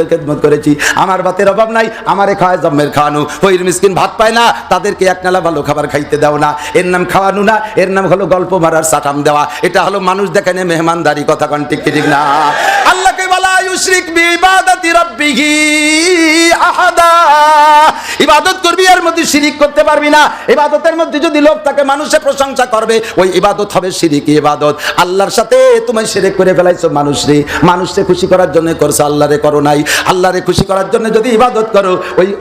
করেছি, আমার ভাতের অভাব নাই, আমারে খাওয়ায় জম্মের খাওয়ানো। ফকির মিসকিন ভাত পায় না, তাদেরকে এক নালা ভালো খাবার খাইতে দাও না। এর নাম খাওয়ানো না, এর নাম হলো গল্প মারার সাটাম দেওয়া। এটা হলো মানুষ দেখানে মেহমানদারি। কথা কোন ঠিক না? আল্লাহকে বলা ইউশরিক বিইবাদাতি রাব্বিহি আহাদা, ইবাদত করবি এর মধ্যে শিরিক করতে পারবি না। ইবাদতের মধ্যে যদি লোভ থাকে, মানুষের প্রশংসা করবে, ওই ইবাদত হবে শিরিকি ইবাদত। আল্লাহর সাথে তুমি শিরক করে ফেলাইছো। মানুষকে খুশি করার জন্য করছো, আল্লাহরে করো নাই। আল্লাহরে খুশি করার জন্য যদি ইবাদত করো,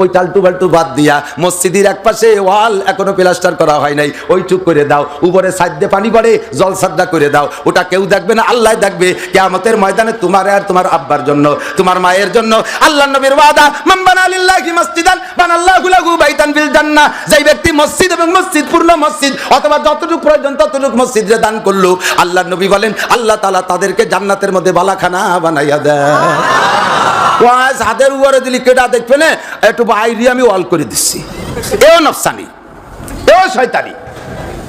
ওই টালটু বালটু বাদ দিয়া মসজিদের এক পাশে ওয়াল এখনো প্লাস্টার করা হয় নাই, ওইটুক করে দাও, উপরে সাইড দিয়ে পানি পড়ে জলসাদা করে দাও, ওটা কেউ দেখবে না, আল্লাহ দেখবে। কিয়ামতের ময়দানে তোমার আর তোমার আব্বার জন্য, তোমার মায়ের জন্য। আল্লাহর নবীর ওয়াদা, মান বানা লিল্লাহি মাসজিদান বানাল্লাহু লাহু বাইতান ফিল জান্নাহ। যেই ব্যক্তি মসজিদ এবং মসজিদ, পূর্ণ মসজিদ অথবা যতটুকু প্রয়োজন ততটুকু মসজিদে দান করলো, আল্লাহর নবী বলেন আল্লাহ তাআলা তাদেরকে জান্নাতের মধ্যে বালাখানা বানাইয়া দেয়। ওয়াজ হাতের উপরে দিলি কেটা দেখবে না, একটু বাইরে আমি ওয়াল করে দিচ্ছি। এও নফসানি, এও শয়তানি।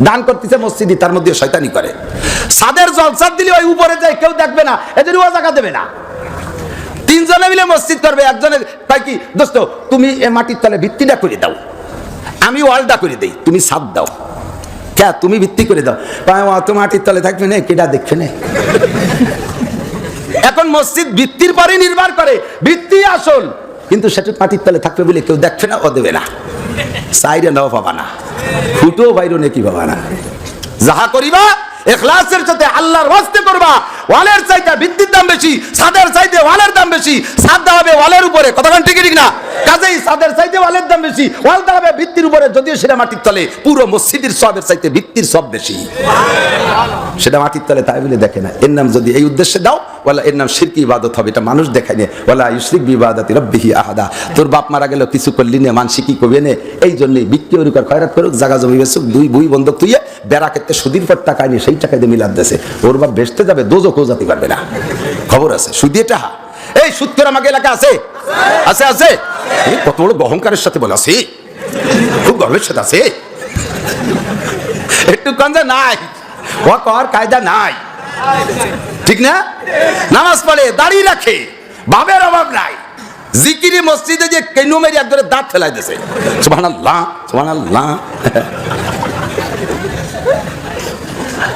দান করতেছে মসজিদে, তার মধ্যে শয়তানি করে। সাদের জলসাদ দিলে ওই উপরে যায়, কেউ দেখবে না, এদের ওয়া জায়গা দেবে না। 3 জনে মিলে মসজিদ করবে, একজনে তাই কি দোস্ত তুমি এ মাটির তলে ভিত্তিটা করে দাও, আমি ওয়ালটা করে দেই, তুমি ছাদ দাও। কে? তুমি ভিত্তি করে দাও। অত মাটির তলে থাকবে না, কেটা দেখবে না। এখন মসজিদ ভিত্তির পরে নির্ভর করে, ভিত্তি আসল, কিন্তু সেটা মাটির তলে থাকবে বলে কেউ দেখবে না, ও দেবে না। সাইরে নাও পাবা না, ফুটো বাইরে নাকি পাবা না। যাহা করিবা ইখলাসের সাথে আল্লাহর ওয়াস্তে করবা। ওয়ালের চাইতে ভিত্তির দাম বেশি, ছাদের চাইতে ওয়ালের দাম বেশি। ছাদ দেওয়া হবে ওয়ালের উপরে, কতক্ষণ ঠিক না? কাজেই ছাদের চাইতে ওয়ালের দাম বেশি, ওয়াল দেওয়া হবে ভিত্তির উপরে, যদিও সেটা মাটির তলে। পুরো মসজিদের সবের চাইতে ভিত্তির সব বেশি, সেটা মাটির তলে তাই বলে দেখে না। এর নাম যদি এই উদ্দেশ্যে দাও, ওয়ালা এর নাম শিরকি ইবাদত হবে, এটা মানুষ দেখায় না। ওয়ালা ইউশরিক বিইবাদাতি রাব্বিহি আহাদা। তোর বাপ মারা গেল, কিছু করলি না, মানসি কি কবে নে? এই জন্যই বিক্রি কর, খয়রাত করুক, জায়গা জমি বেচুক, 2 বই বন্ধক তুইয়ে বেড়া ক্ষেত্রে সুদির পর টাকা নিয়ে সেই টাকা দিয়ে মিলাদ দেশে ওর বাপ বেচতে যাবে, দোজো কেউ জাতি পারবে না। খবর আছে সুদিয়ে টাহা। এই সুদ করে আমাকে এলাকা আছে আছে আছে কত বড় অহংকারের সাথে বলে আছে, খুব গর্বের সাথে আছে, একটু কঞ্জা নাই, ও কর কায়দা নাই, ঠিক না? নামাজ পড়ে, দাঁড়িয়ে রাখে, বাবের অভাব নাই, জিকিরি মসজিদে যে কেন মেরে একদরে দাঁত ফেলাই দিয়েছে, সুবহানাল্লাহ সুবহানাল্লাহ।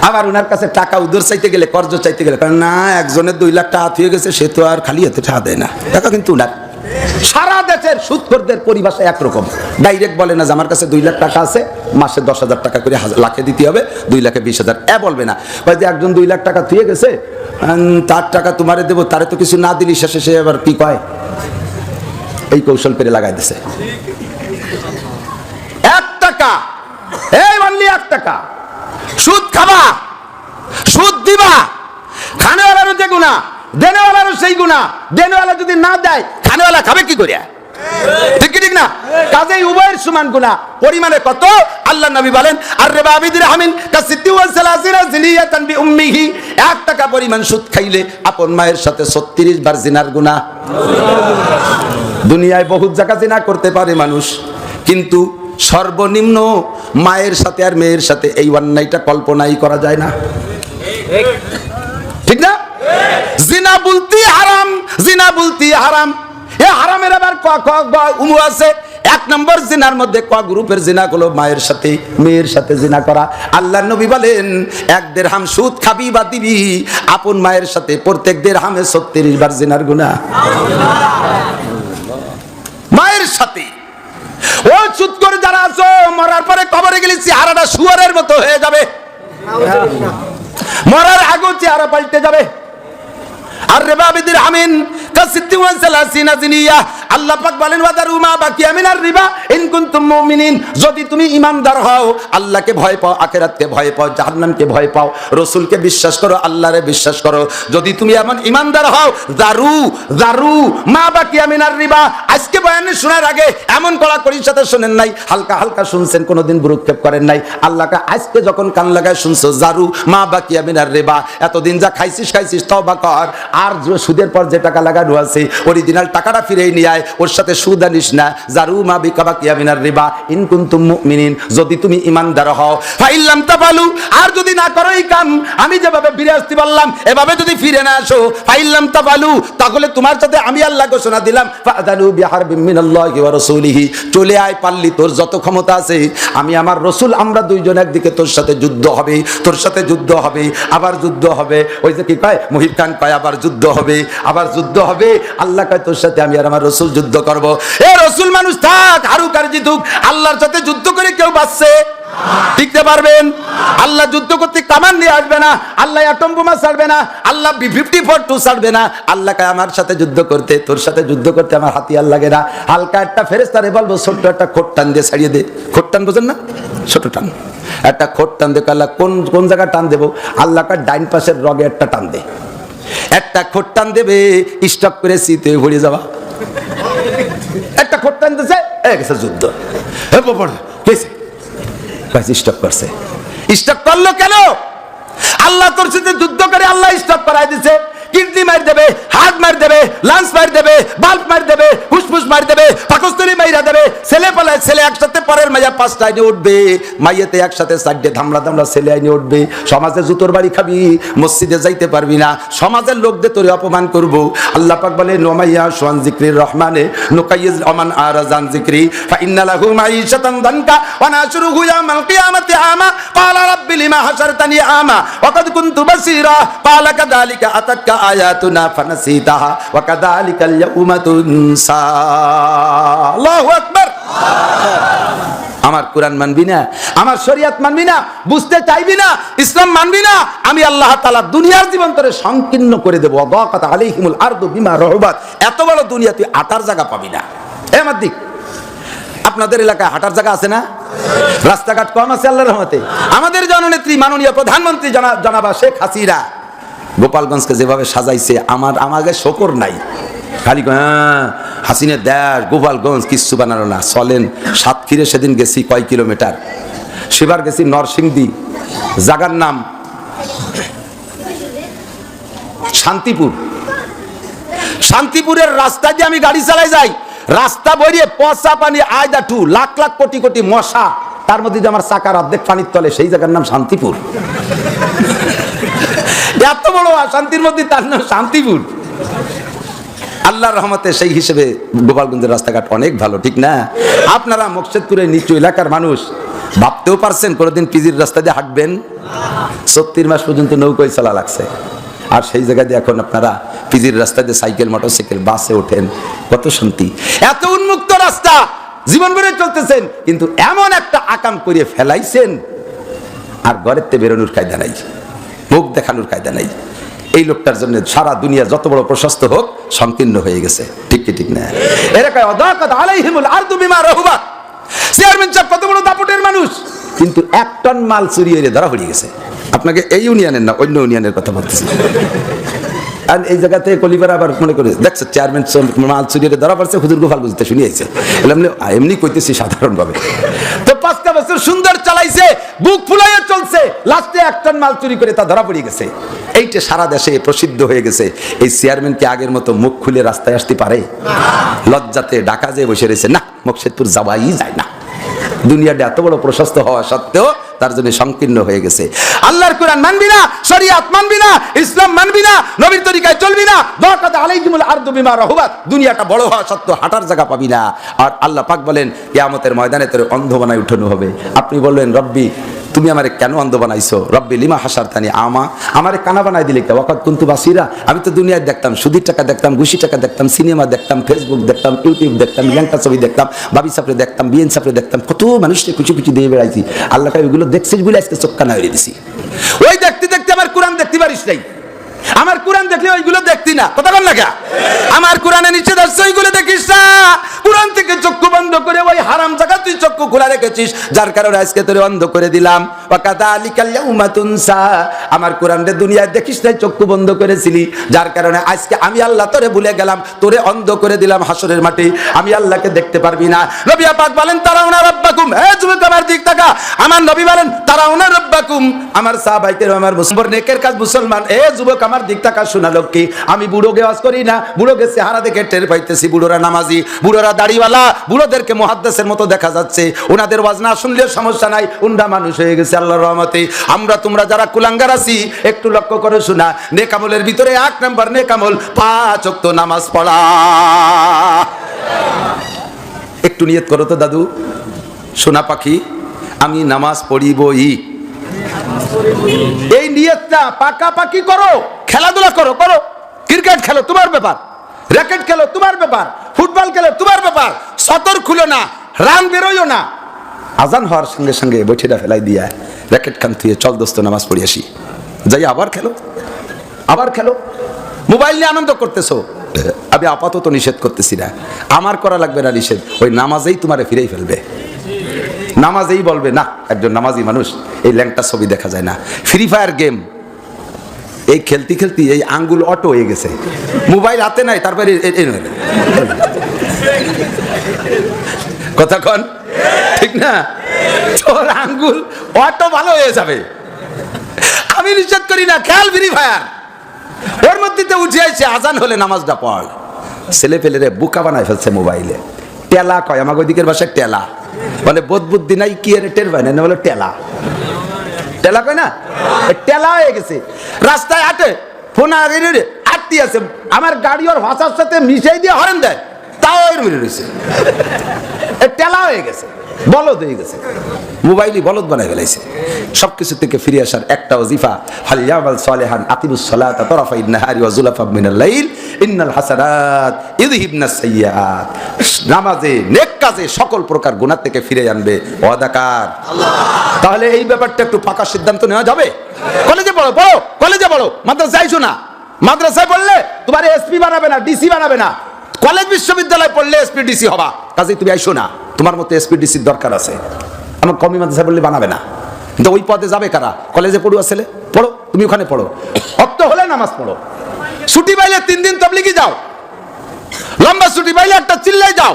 আবার ওনার কাছে টাকা উদ্ধার চাইতে গেলে, কর্জ চাইতে গেলে, কারণ না একজনের 2 লাখ টাকা হয়ে গেছে, সে তো আর খালি হাতে টাকা দেয় না, টাকা কিন্তু উনার। সারা দেশের সুদখোরদের পরিভাষা একরকম, ডাইরেক্ট বলে না যে আমার কাছে 2 লাখ টাকা আছে, মাসে 10,000 টাকা করে লাখে দিতে হবে, 2 লাখে 20,000 বলবে না। যে একজন 2 লাখ টাকা থুয়ে গেছে, তার টাকা তোমারে দেবো, তারে তো কিছু না দিলি, শেষে সে আবার কি কয়, এই কৌশল করে লাগাই দিছে। 1 টাকা, এই অনলি 1 টাকা সুদ খাবা, সুদ দিবা, খানেওয়ালারও যে গুণা, দেনেওয়ালারও সেই গুণা। দেনেওয়ালা যদি না দেয়, খানেওয়ালা খাবে কি করে? ঠিক কি ঠিক না? কাজেই উভয়ের সমান গুণা। পরিমাণে কত? আল্লাহ নবী বলেন, আর রিবা বিদিরহামিন কাসিদ্দি ওয়া সালাসিনা জিনিয়াতান বিউম্মিহি, 1 টাকা পরিমাণ সুদ খাইলে আপন মায়ের সাথে 36 বার জিনার গুনাহ। দুনিয়ায় বহুত জায়গা জিনা করতে পারে মানুষ, কিন্তু সর্বনিম্ন মায়ের সাথে আর মেয়ের সাথে এই অন্যায়টা কল্পনাই করা যায় না, ঠিক না? জিনা বলতি হারাম, জিনা বলতি হারাম। এ হারামের আবার উমু আছে। 1 নম্বর জিনার মধ্যে গ্রুপের জিনা গুলো মায়ের সাথে মেয়ের সাথে জিনা করা। আল্লাহর নবী বলেন, 1 দিরহাম সুদ খাবি বা দিবি, আপন মায়ের সাথে প্রত্যেক দিরহামে 36 বার জিনার গুনাহ। মায়ের সাথে ও সুদ করে যারা আছো, মরার পরে কবরে গেলে চেহারাটা শুয়ারের মতো হয়ে যাবে, মরার আগেও চেহারা পাল্টে যাবে। আর রিবা বিদিরহামিন কাসিদ্দি ওয়া সালাসিনা জিনিয়া, আল্লাহ পাক বলেন, ওয়াদারু মা বাকিয়া মিনার রিবা ইন কুনতুম মুমিনিন, যদি তুমি ঈমানদার হও, আল্লাহকে ভয় পাও, আখিরাতকে ভয় পাও, জাহান্নামকে ভয় পাও, রাসূলকে বিশ্বাস করো, আল্লাহরে বিশ্বাস করো, যদি তুমি এমন ঈমানদার হও, দারু দারু মা বাকিয়া মিনার রিবা। আজকে বয়ানে শোনার আগে এমন কড়াকড়ির সাথে শুনেন নাই, হালকা হালকা শুনছেন, কোনোদিন ভ্রুক্ষেপ করেন নাই। আল্লাহকে আজকে যখন কান লাগায় শুনছো, জারু মা বাকিয়া মিনার রিবা, এতদিন যা খাইছিস খাইছিস তওবা কর, আর সুদের পর যে টাকা লাগানো আছে অরিজিনাল টাকাটা ফিরেই নিয়ে আয়, ওর সাথে সুদ আনিস না। জারু মা বাকিয়া মিনার রিবা ইন কুনতুম মুমিনিন, যদি তুমি ঈমানদার হও। ফাইল্লাম তাফালু, আর যদি না করো এই কাম, আমি যেভাবে ফিরে আসতে বললাম এভাবে যদি ফিরে না আসো, ফাইল্লাম তাফালু, তাহলে তোমার সাথে আমি আল্লাহ ঘোষণা দিলাম, ফাদানু বিহারবিম মিনাল্লাহি ওয়া রাসূলিহি, চলে আয়, পারলি, তোর যত ক্ষমতা আছে, আমি আমার রাসূল, আমরা দুইজন একদিকে তোর সাথে যুদ্ধ হবে, তোর সাথে যুদ্ধ হবে, আবার যুদ্ধ হবে। ওই যে কি কয় মুহিব খান কয়, আবার যুদ্ধ হবে, আবার যুদ্ধ হবে। আল্লাহ কয়, তোর সাথে আমি আর আমার রাসূল যুদ্ধ করব। এ রাসূল মানুষ থাক, হারুক আর জিতুক, আল্লাহর সাথে যুদ্ধ করে কেউ বাঁচছে? টিকতে পারবেন? আল্লাহ যুদ্ধ করতে কামান নিয়ে আসবে না, আল্লাহ অ্যাটম বোমা ছাড়বে না, আল্লাহ B-52 ছাড়বে না। আল্লাহ কয়, আমার সাথে যুদ্ধ করতে, তোর সাথে যুদ্ধ করতে আমার হাতিয়ার লাগে না। হালকা একটা ফেরেশতারে বলবো, ছোট্ট একটা খোট টান দিয়ে ছাড়িয়ে দে। খোট টান বোঝেন না? ছোট টান, একটা খোট টান দে। আল্লাহ কোন কোন জায়গায় টান দেবো? আল্লাহ কয়, ডাইন পাশের রগে একটা টান দে। একটা খোট টান দেবে, স্টক করে শীতে ভরে যাওয়া। একটা খোট টান দিয়েছে, গেছে যুদ্ধ। স্টক করছে। স্টক করলো কেন? আল্লাহ তোর সাথে যুদ্ধ করে আল্লাহ স্টক করাই দিছে। কিডনি মার দেবে, হার্ট মার দেবে, লাংস মার দেবে, বাল্ব মার দেবে, ফুসফুস মার দেবে, পাকস্থলী মাইরা দেবে। ছেলে পালায়, ছেলে একসাথে পরের মাইয়া 5টা আইনে উঠবে, মাইয়াতে একসাথে 4টে ধামলা ধামলা ছেলে আইনে উঠবে। সমাজে জুতোর বাড়ি খাবি, মসজিদে যাইতে পারবি না, সমাজের লোকদের তোরে অপমান করবো। আল্লাহ পাক বলে, নোমাইয়া শুয়ান জিক্রির রহমানে নুকাইয়িজ আমান আরাজান জিক্রি ফাইন্না লাহু মাঈশাতান দানকা ওয়া নাশরুহু ইয়াওমাল কিয়ামাতি আমা ক্বালা রাব্বি লিমা হাশারতানি আমা ওয়া ক্বাদ কুনতু বাসীরা ক্বালা কাযালিকা আতাতকা আয়াতুনা ফানাসিতাহা ওয়া কাযালিকাল ইয়াউমা তুনসা। আল্লাহু আকবার। আমার কোরআন মানবি না, আমার শরীয়ত মানবি না, বুঝতে চাইবি না, ইসলাম মানবি না, আমি আল্লাহ তাআলা দুনিয়ার জীবন তোরে সংকীর্ণ করে দেব। ওয়াদাকাত আলাইহিমুল আরদু বিমা রাহুবাত, এত বড় দুনিয়া তুই আটার জায়গা পাবি না। এ আমার দিক, আপনাদের এলাকায় হাঁটার জায়গা আছে না? রাস্তাঘাট কম আছে আল্লাহর রহমতে। আমাদের জননেত্রী মাননীয় প্রধানমন্ত্রী জনাবা শেখ হাসিনা গোপালগঞ্জকে যেভাবে সাজাইছে, আমাকে শকর নাই। খালি হাসিনের দেশ, গোপালগঞ্জ কিচ্ছু বানালো না। চলেন, সাতক্ষীরে সেদিন গেছি কয় কিলোমিটার, সেবার গেছি নরসিংদী, জায়গার নাম শান্তিপুর। শান্তিপুরের রাস্তা দিয়ে আমি গাড়ি চালাই যাই, রাস্তা বইয়ে পচা পানি আয়দা টু লাখ লাখ কোটি কোটি মশা, তার মধ্যে যে আমার চাকার অর্ধেক পানির তলে, সেই জায়গার নাম শান্তিপুর। এত বড় শান্তির মধ্যে তার নাম শান্তিপুর। আল্লাহর রহমতে সেই হিসেবে গোপালগঞ্জের রাস্তাঘাট অনেক ভালো, ঠিক না? আপনারা মকসেদপুরের নিচু এলাকার মানুষ, ভাবতেও পারছেন কোনোদিন পিজির রাস্তা দিয়ে হাঁটবেন? 36 মাস পর্যন্ত নৌকোয় চলা লাগছে, আর সেই জায়গায় দিয়ে এখন আপনারা পিজির রাস্তা দিয়ে সাইকেল, মোটরসাইকেল, বাসে ওঠেন, কত শান্তি। এত উন্মুক্ত রাস্তা জীবন ভরে চলতেছেন, কিন্তু এমন একটা আকাম করে ফেলাইছেন আর ঘরের তে বেরোনোর কায়দা নাই, মুখ দেখানোর কায়দা নাই। এই লোকটার জন্য সারা দুনিয়া যত বড় প্রশস্ত হোক সংকীর্ণ হয়ে গেছে, ঠিক কি ঠিক না? এরকম অদাকাত আলাইহিমুল আরদু বিমা রাহুবাত। চেয়ারম্যান সাহেব কত বড় দাপটের মানুষ, কিন্তু 1 টন মাল চুরি হয়ে ধরা পড়ে গেছে। আপনাকে এই ইউনিয়নের না, অন্য ইউনিয়নের কথা বলতেছি। আর এই জায়গাতে কলিবার আবার মনে করে দেখছে চেয়ারম্যান মাল চুরি হয়ে ধরা পড়ছে, হুজুর গোপাল বুঝতে শুনিয়েছে, এমনি কইতেছি সাধারণভাবে। তো 5টা বছর সুন্দর চালাইছে, বুক ফুলাইয়া চলছে, লাস্টে 1 টন মাল চুরি করে তা ধরা পড়ে গেছে। এইটা সারা দেশে প্রসিদ্ধ হয়ে গেছে। এই চেয়ারম্যান কি আগের মতো মুখ খুলে রাস্তায় আসতে পারে? লজ্জাতে ঢাকা যেয়ে বসে রয়েছে, না মকসেদপুর যাওয়াই যায় না। দুনিয়াটা এত বড় প্রশস্ত হওয়া সত্ত্বেও তার জন্য সংকীর্ণ হয়ে গেছে। আল্লাহর কোরআন মানবি না, শরিয়াত মানবি না, ইসলাম মানবি না, নবীর তরিকায় চলবি না, দাকাত আলাইহিমুল আরদু বিমা রাহুবাত। দুনিয়াটা বড় হওয়া সত্ত্বেও হাঁটার জায়গা পাবি না। আর আল্লাহ পাক বলেন কিয়ামতের ময়দানে তোর অন্ধ বানায় উঠানো হবে। আপনি বললেন রব্বি তুমি আমারে কেন অন্ধ বানাইছো? রব্বি লিমা হাসারতানি আমা, আমারে কানা বানাই দিলে কে? ওয়াকাদ কুনতু বাসিরা, আমি তো দুনিয়ায় দেখতাম, সুদির টাকা দেখতাম, ঘুষি টাকা দেখতাম, সিনেমা দেখতাম, ফেসবুক দেখতাম, ইউটিউব দেখতাম, ল্যাংটা ছবি দেখতাম, বাবি সাপড়ে দেখতাম, বিএন সাপড়ে দেখতাম, কত মানুষকে খুশি খুশি দিয়ে বেড়াইছি। আল্লাহ কাছে ওইগুলো দেখছিস বলে আজকে চোখ কানা হয়ে দিছি। ওই দেখতে দেখতে আমার কোরআন দেখতে পারিস নাই। আমার কোরআন দেখলে ওইগুলো দেখতি না, কথা বল না কে? আমার কোরআনে নিষেধ আছে ওইগুলো দেখিস না। কোরআন থেকে চক্ষু বন্ধ করে ওই হারাম জায়গা তুই চক্ষু খোলা রেখেছিস, যার কারণে আজকে তোরে অন্ধ করে দিলাম। ওয়াকাযালিকাল ইয়াউমা তুনসা, আমার কোরআনে দুনিয়ায় দেখিস নাই, চক্ষু বন্ধ করেছিলি, যার কারণে আজকে আমি আল্লাহ তোরে ভুলে গেলাম, তোরে অন্ধ করে দিলাম। হাসরের মাঠে আমি আল্লাহকে দেখতে পারবি না। নবী পাক বলেন তারাউনা রাব্বাকুম, হে যুবক আমার দিক তাকা। আমার নবী বলেন তারাউনা রাব্বাকুম, আমার সাহাবায়ে কেরাম, আমার মুসলমান নেকের কাজ মুসলমান, এ যুবক আমার দিক তাকা। শোনা লোক কি, আমি বুড়োকে ওয়াজ করি না, বুড়োকে চেহারা দেখে টের পাইতেছি বুড়োরা নামাজি, বুড়োরা দাড়িওয়ালা, বুড়োদেরকে মুহাদ্দিসের মতো দেখা যাচ্ছে, ওনাদের ওয়াজ না শুনলেও সমস্যা নাই, উন্ডা মানুষ হয়ে গেছে আল্লাহর রহমতে। আমরা তোমরা যারা কুলাঙ্গার আছি একটু লক্ষ্য করে শোনা, নেকামলের ভিতরে 1 নম্বর নেকামল 5 ওয়াক্ত নামাজ পড়া। একটু নিয়ত করো তো দাদু, সোনা পাখি, আমি নামাজ পড়িবই। এই নিয়তটা পাকাপাকি করো। খেলাধুলা করো, করো, ক্রিকেট খেলো তোমার ব্যাপার, র্যাকেট খেলো তোমার ব্যাপার, ফুটবল খেলো তোমার ব্যাপার, সতর খুলো না, রান বেরোয়ও না। আজান হওয়ার সঙ্গে সঙ্গে বৈঠিটা ফেলাই দিয়া র্যাকেট খান থুয়ে চল দোস্ত নামাজ পড়ি আসি, যাই আবার খেলো, আবার খেলো। মোবাইল নিয়ে আনন্দ করতেছো, আমি আপাতত নিষেধ করতেছি না, আমার করা লাগবে না নিষেধ, ওই নামাজেই তোমারে ফিরেই ফেলবে। নামাজেই বলবে না, একজন নামাজি মানুষ এই ল্যাংটা ছবি দেখা যায় না। ফ্রি ফায়ার গেম এই খেলতে খেলতে এই আঙ্গুল অটো হয়ে গেছে, মোবাইল হাতে নাই, তারপরে কথা কন ঠিক না? তোর আঙ্গুল অটো ভালো হয়ে যাবে। আমি নিষেধ করি না, খেয়াল ফ্রি ফায়ার, ওর মধ্যে তো উঠে আছে আজান হলে নামাজটা পড়। ছেলে পেলেরে বুকা বানায় ফেলছে মোবাইলে, টেলা কয়, আমাকে ওই দিকের ভাষায় টেলা, মানে বোধ বুদ্ধি নাই কি এর টের পায় না, বলে টেলা, টেলা কয় না, টেলা হয়ে গেছে। রাস্তায় হাঁটে, ফোন আটটি আছে, আমার গাড়ি ওর ভাষার সাথে মিশাই দিয়ে হরেন দেয়, তাও এর মিলে রয়েছে, টেলা হয়ে গেছে, বলদ হয়ে গেছে, মোবাইলই বলদ বানায় ফেলাইছে। সবকিছু থেকে ফিরে আসার একটা ওজিফা, হাল ইয়ামাল সালিহান আকিমুস সালাতা তারাফাইন নাহারি ওয়া যুলাফাম মিনাল লাইল ইন্নাল হাসানাত ইযহিবনাস সাইয়্যাত। নামাজে, নেক কাজে সকল প্রকার গুনাহ থেকে ফিরে আনবে ওয়াদাকার আল্লাহ। তাহলে এই ব্যাপারটা একটু পাকা সিদ্ধান্ত নেওয়া যাবে। কলেজে পড়ো, পড়ো, কলেজে পড়ো, মাদ্রাসায় যাইছো না, মাদ্রাসায় পড়লে তোমার এসপি বানাবে না, ডিসি বানাবে না। কলেজ বিশ্ববিদ্যালয় পড়লে এসপি ডিসি হবা, কাজেই তুমি আইসো না, তোমার মতো এসপি ডিসির দরকার আছে। আমার কমি মাদ্রাসায় পড়লে বানাবে না, কিন্তু ওই পদে যাবে কারা? কলেজে পড়ুয়া ছেলে, পড়ো, তুমি ওখানে পড়ো, অক্ত হলে নামাজ পড়ো, ছুটি পাইলে 3 দিন তবলিগি যাও, লম্বা ছুটি পাইলে একটা চিল্লাই যাও,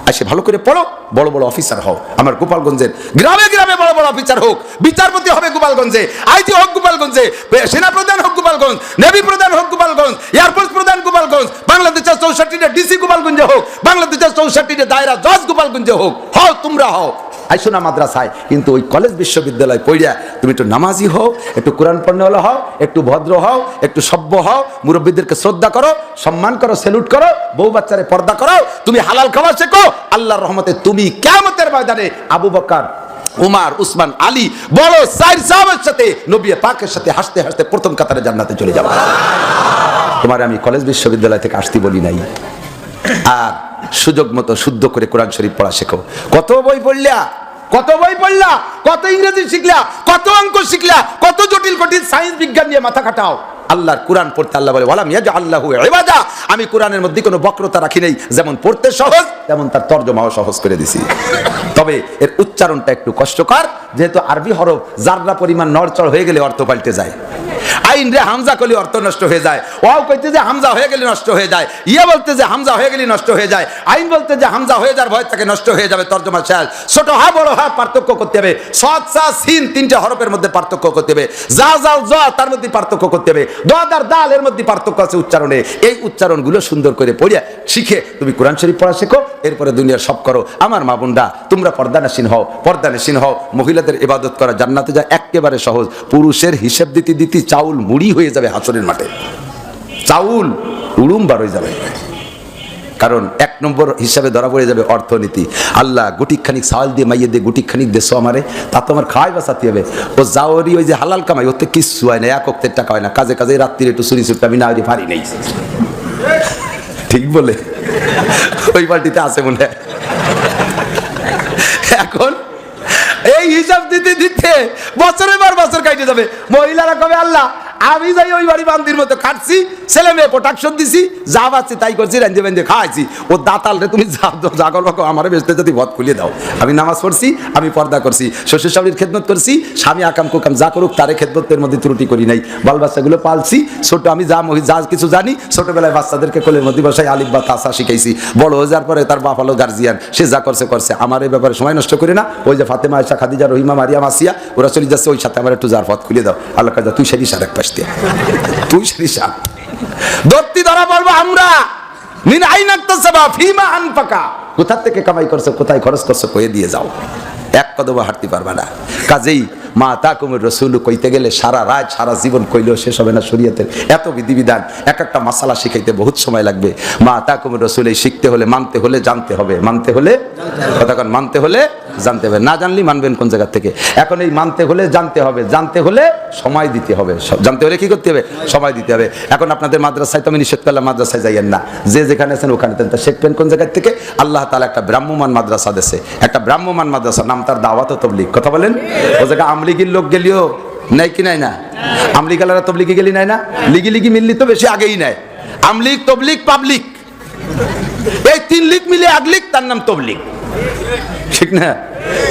আসে ভালো করে পড়ো, বড় বড় অফিসার হও। আমার গোপালগঞ্জের গ্রামে গ্রামে বড় বড় অফিসার হোক, বিচারপতি হবে গোপালগঞ্জে, আইজি হোক গোপালগঞ্জে, সেনা প্রধান হোক গোপালগঞ্জ, নেভি প্রধান হোক গোপালগঞ্জ, এয়ারফোর্স প্রধান গোপালগঞ্জ, বাংলাদেশের 64টা ডিসি গোপালগঞ্জে হোক, বাংলাদেশের 64টা দায়রা জজ গোপালগঞ্জে হোক। হও, তোমরা হও, আইসো না মাদ্রাসায়, কিন্তু ওই কলেজ বিশ্ববিদ্যালয় পড়িয়া তুমি একটু নামাজি হও, একটু কোরআন পড়নেওয়ালা হও, একটু ভদ্র হও, একটু সভ্য হও, মুরব্বীদেরকে শ্রদ্ধা করো, সম্মান করো, স্যালুট করো, বউ বাচ্চারে পর্দা করো, তুমি হালাল খাওয়া শেখো। আল্লাহর রহমতে তুমি কিয়ামতের ময়দানে আবু বকর, উমর, উসমান, আলী বড় চার সাহাবার সাথে, নবী পাকের সাথে হাসতে হাসতে প্রথম কাতারে জান্নাতে চলে যাবে। তোমার আমি কলেজ বিশ্ববিদ্যালয় থেকে আসতে বলি নাই। আর সুযোগ মতো শুদ্ধ করে কোরআন শরীফ পড়া শেখো। কত বই পড়লা, কত বই পড়লা, কত ইংরেজি শিখলা, কত অঙ্ক শিখলা, কত জটিল কঠিন সায়েন্স বিজ্ঞান নিয়ে মাথা খাটাও। আল্লাহর কোরআন পড়তে আল্লাহ বলে ওয়ালাম ইয়াজআল্লাহু ইবাদা, আমি কোরআনের মধ্যে কোনো বক্রতা রাখি নাই, যেমন পড়তে সহজ তেমন তার তরজমাও সহজ করে দিছি। তবে এর উচ্চারণটা একটু কষ্টকর, যেহেতু আরবি হরফ জাররা পরিমাণ নড়চড় হয়ে গেলে অর্থ পাল্টে যায়। আইন রে হামজা করলে অর্থ নষ্ট হয়ে যায়, ওয়াও কইতে যে হামজা হয়ে গেলে নষ্ট হয়ে যায়, ইয়া বলতে যে হামজা হয়ে গেলে নষ্ট হয়ে যায়, আইন বলতে যে হামজা হয়ে যাওয়ার ভয় থাকে নষ্ট হয়ে যাবে। তরজমা শেষ। ছোট হা বড় হা পার্থক্য করতে হবে, সদ সা সিন তিনটা হরফের মধ্যে পার্থক্য করতে হবে, জা জাল জ তার মধ্যে পার্থক্য করতে হবে, দাদ আর দাল এর মধ্যে পার্থক্য আছে উচ্চারণে। এই উচ্চারণগুলো সুন্দর করে পড়িয়া শিখে তুমি কোরআন শরীফ পড়া শেখো, এরপরে দুনিয়ার সব করো। আমার মা বোনরা, তোমরা পর্দানাসীন হও, পর্দানাসীন হও। মহিলাদের ইবাদত করা জান্নাতে যায় একেবারে সহজ। পুরুষের হিসাব দিতে দিতে চাউল মুড়ি হয়ে যাবে হাসরের মাঠে, চাউল উড়ুম বার হয়ে যাবে। কারণ এক নম্বর হিসাবে ধরা পড়ে যাবে অর্থনীতি। আল্লাহ গুটিখানিক চাউল দিয়ে মাইয়ে দিয়ে গুটিখানিক দেশো আমারে, তা তো আমার খাওয়াই বাঁচাতে হবে। ও যাওয়ারি ওই যে হালাল কামাই, ওতে কিচ্ছু হয় না, এক অক্তের টাকা হয় না, কাজে কাজে রাত্রির একটু চুরি চুরটা আমি না হইতে পারি নেই। ঠিক বলে ওই পার্টিতে আছে মনে হয়। এখন এই হিসাব দিতে দিতে বছরের পর বছর কাটে যাবে। মহিলারা কবে আল্লাহ আমি যাই ওই বাড়ি বান্দির মতো খাটছি, ছেলে মেয়ে প্রোটেকশন দিছি, যা পাচ্ছি তাই করছি, রাঞ্জে বেঞ্জে খাওয়াইছি। ও দাতাল রে তুমি জাগর বাকো আমার বেসতে যদি ভদ খুলিয়ে দাও। আমি নামাজ পড়ছি, আমি পর্দা করছি, শ্বশুর শাশুড়ির খেদমত করছি, স্বামী আকাম কুকাম যা করুক তারে খেদমতের মধ্যে ত্রুটি করি নাই, বাল বাচ্চাগুলো পালছি। ছোট আমি যা কিছু জানি, ছোটবেলায় বাচ্চাদেরকে কোলের মধ্যে বসাই আলিফ বা তাসা শিখাইছি। বড় হয়ে যাওয়ার পরে তার বাপ হলো গার্জিয়ান, সে যা করছে করছে, আমার এই ব্যাপারে সময় নষ্ট করি না। ওই যে ফাতেমা, আয়েশা, খাদিজা, রহিমা, মারিয়াম, আসিয়া ওরা চলে যাচ্ছে, ওই সাথে আমার একটু যার পথ খুলে দাও। আল্লাহ কাজা তুই সেটি সার এক পাশ দিয়ে তুই সেটি সার দত্তি ধরা পড়বো আমরা। মিন আইনাক্তাসাবা ফিমা আনফাকা, কোথা থেকে কামাই করছো, কোথায় খরচ করছো, কয়ে দিয়ে যাও, এক কদম হাঁটতে পারবে না। কাজেই মা তাকুমুর রাসূল কইতে গেলে সারা রাত সারা জীবন কইলেও শেষ হবে না। শরীয়তের এত বিধিবিধান, এক একটা মাসালা শিখাইতে বহুত সময় লাগবে। মা তাকুমুর রাসূল এই শিখতে হলে, মানতে হলে, জানতে হবে, মানতে হলে কতক্ষণ, মানতে হলে জানতে হবে, না জানলি মানবেন কোন জায়গা থেকে। এখন এই মানতে হলে জানতে হবে, জানতে হলে সময় দিতে হবে, জানতে হলে কি করতে হবে, সময় দিতে হবে। এখন আপনাদের মাদ্রাসায় তো আমি নিষেধ করলাম মাদ্রাসায় যাইয়েন না, যে যেখানে আছেন ওখানে শিখবেন। কোন জায়গা থেকে? আল্লাহ তাআলা একটা ব্রাহ্মমান মাদ্রাসা দেশে, একটা ব্রাহ্মমান মাদ্রাসা, নাম তার দাওয়াত ও তাবলীগ। কথা বলেন, ও জায়গা আমলিগির লোক গেলিও নাই কি নাই না, আমলিগালারা তবলিগে গেলি নাই না, লিগি লিগি মিললি তো বেশি আগেই নাই। আমলিগ, তবলিগ, পাবলিক, এই তিন লিগ মিলে এক লিগ, তার নাম তবলিগ, ঠিক না?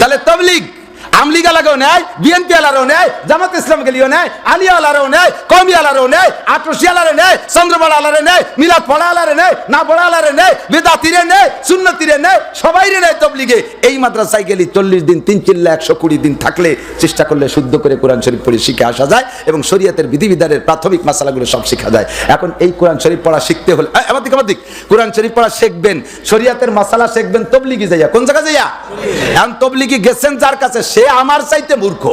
তাহলে তবলিগ আমলিগ আলারাও নেয়, বিএনপি আলারাও নেয়, জামাত ইসলাম গেলিও নেয়, আলিয়া আলারাও নেয়, কওমি আলারাও নেয়, আটরশি আলারে নেয়, চন্দ্রপাড়া আলারে নেয়, মিলাদ পড়া আলারে নেয়, না পড়া আলারে নেয়, বেদাতিরে নেয়, সুন্নতিরে নেয়, সবাইরে নেয় তবলিগে। এই মাদ্রাসায় গেলি 40 দিন, 3 চিল্লা 120 দিন থাকলে, চেষ্টা করলে শুদ্ধ করে কোরআন শরীফ পড়ে শিখে আসা যায় এবং শরীয়তের বিধিবিধানের প্রাথমিক মাসালাগুলো সব শেখা যায়। এখন এই কোরআন শরীফ পড়া শিখতে হলে আমার দিক কোরআন শরীফ পড়া শিখবেন, শরীয়তের মাসালা শিখবেন তবলিগি যাইয়া। কোন জায়গা যাইয়া? এখন তবলিগি গেছেন যার কাছে, সে আমার চাইতে মূর্খ,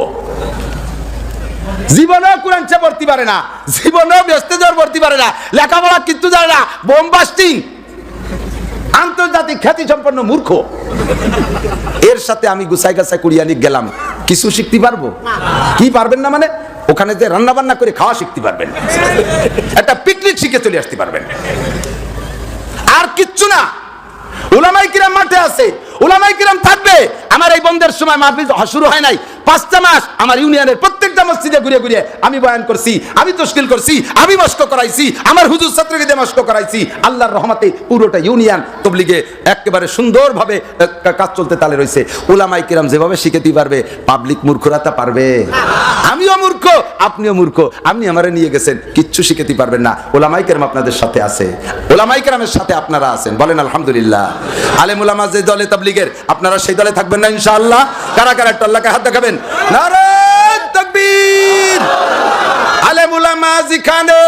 জীবনেও কোরআন সে পড়তে পারে না, জীবনেও ব্যস্ত পড়তে পারে না, লেখাপড়া কিন্তু জানে না, বোমবাস্টিং আন্তর্জাতিক খ্যাতি সম্পন্ন মূর্খ। এর সাথে আমি গুছাই গাছাই কুড়িয়ানি গেলাম, কিছু শিখতে পারবো? কি পারবেন না মানে? ওখানে যে রান্না বান্না করে খাওয়া শিখতে পারবেন, একটা পিকনিক শিখে চলে আসতে পারবেন, আর কিচ্ছু না। উলামায়ে কিরাম মাঠে আছে, উলামায়ে কিরাম থাকবে। আমার এই বন্ধের সময় মাহফিল শুরু হয় নাই, 5টা মাস আমার ইউনিয়নের প্রত্যেকটা মসজিদে ঘুরে ঘুরে আমি বয়ান করছি, আমি তশকিল করছি, আমি মস্ক করাইছি, আমার হুজুর ছাত্রকে দিয়ে মস্ক করাইছি। আল্লাহর রহমতে পুরোটা ইউনিয়ন তবলিগে একেবারে সুন্দরভাবে কাজ চলতে তালে রয়েছে। উলামায়ে কিরাম যেভাবে শিখাতে পারবে, পাবলিক মূর্খরা তা পারবে? আমিও মূর্খ, আপনিও মূর্খ। আপনি আমারে নিয়ে গেছেন, কিচ্ছু শিখাতে পারবেন না। উলামায়ে কিরাম আপনাদের সাথে আছে, উলামায়ে কিরামের সাথে আপনারা আছেন, বলেন আলহামদুলিল্লাহ। আলেম উলামা যে দলে তাবলিগের, আপনারা সেই দলে থাকবেন না ইনশাআল্লাহ? কারা কারা একটু আল্লাহকে হাত দেখাবেন? নারে তাকবীর। আলেম উলামা যেখানে,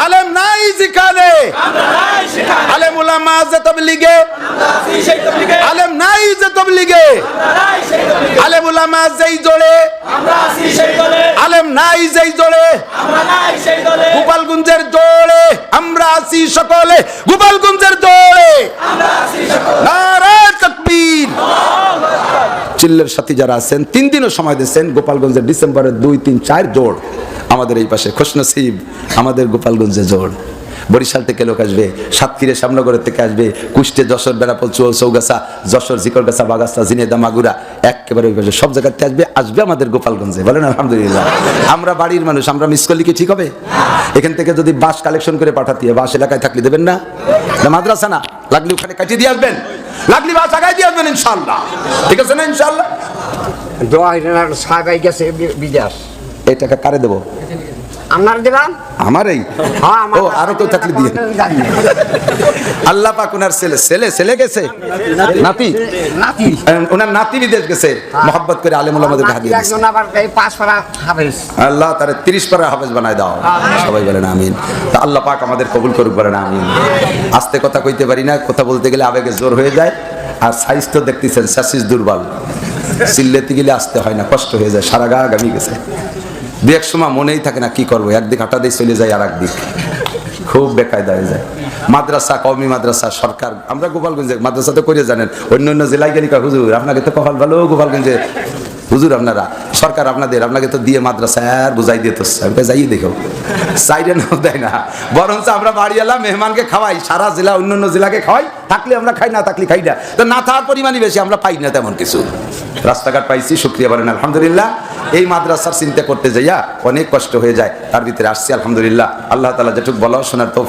আলেম নাই যেখানে, আলেম উলামা যে তাবলিগে, আলেম নাই যে তাবলিগে, আলেম উলামা যেই জোড়ে, আলেম নাই যেই জোড়ে, গোপালগঞ্জের জোড়ে আমরা আছি সকলে, গোপালগঞ্জের জোড়ে নারে তাকবীর। চিল্লার সাথী যারা আছেন 3 দিনও সময় দিচ্ছেন, গোপালগঞ্জের ডিসেম্বরের 2, 3, 4 জোড় আমাদের এই পাশে খুশনসিব, আমাদের গোপালগঞ্জে জোড়। বরিশাল থেকে লোক আসবে, সাতক্ষীরা শ্যামনগরের থেকে আসবে, কুষ্টে, যশোর, বেড়াপোল, চৌগাছা, যশোর, জিকরগাছা, বাগাসা, ঝিনাইদহ, মাগুরা, একেবারে ওই পাশে সব জায়গাতে আসবে আমাদের গোপালগঞ্জে, বলেন আলহামদুলিল্লাহ। আমরা বাড়ির মানুষ, আমরা মিস করলে কি ঠিক হবে? এখান থেকে যদি বাস কালেকশন করে পাঠাতে হয়, বাস এলাকায় থাকলে দেবেন না? মাদ্রাসা না লাগলে ওখানে কাটিয়ে দিয়ে আসবেন, লাগলে বাস আগায় দিয়ে আসবেন ইনশাআল্লাহ, ঠিক আছে না ইনশাআল্লাহ? দোয়া সাগাই গেছে বিদেশ। এই টাকা কারে দেবো? আপনার দিলাম আমারই। ও আরো কেউ থাকলে দিয়ে। আল্লাহ পাক ওনার ছেলে গেছে, নাতি, ওনার নাতি বিদেশ গেছে, মহব্বত করে আলেম উলামাদেরকে হাদিয়া দিয়েছে। আল্লাহ তারে 30 পারা হাফেজ বানায় দাও, সবাই বলেন আমিন। তা আল্লাহ পাক আমাদের কবুল করুক, বলেন আমিন। আস্তে কথা কইতে পারি না, কথা বলতে গেলে আবেগে জোর হয়ে যায়। আর সাইজ তো দেখতেছেন, স্যাসিস দুর্বল, চিল্লাতে গেলে আসতে হয় না, কষ্ট হয়ে যায়, সারা গা গামি গেছে। দু এক সময় মনেই থাকে না কি করবো, একদিক হাঁটা দিয়ে চলে যায় আর একদিক, খুব বেকায়দা হয়ে যায়। মাদ্রাসা, কওমি মাদ্রাসা, সরকার, আমরা গোপালগঞ্জে মাদ্রাসা তো করে জানেন, অন্য অন্য জেলায় গেলে হুজুর আপনাকে তো কপাল ভালো, গোপালগঞ্জে হুজুর আপনারা সরকার আপনাকে তো দিয়ে মাদ্রাসা আর বুঝাই দিয়ে তো যাই দেখো সাইডে নাও দেয় না, বরঞ্চ আমরা বাড়ি এলাম মেহমানকে খাওয়াই, সারা জেলা অন্য অন্য জেলাকে খাওয়াই, থাকলে আমরা খাই, না থাকলে খাই না। তো না থাকার পরিমাণই বেশি, আমরা পাই না তেমন কিছু। রাস্তাঘাট পাইছি, শুকরিয়া বলেন আলহামদুলিল্লাহ। এই মাদ্রাসার চিন্তা করতে যাইয়া অনেক কষ্ট হয়ে যায়, তার ভিতরে আসছি আলহামদুলিল্লাহ। আল্লাহ তাআলা যেটুকু বলা শোনার তো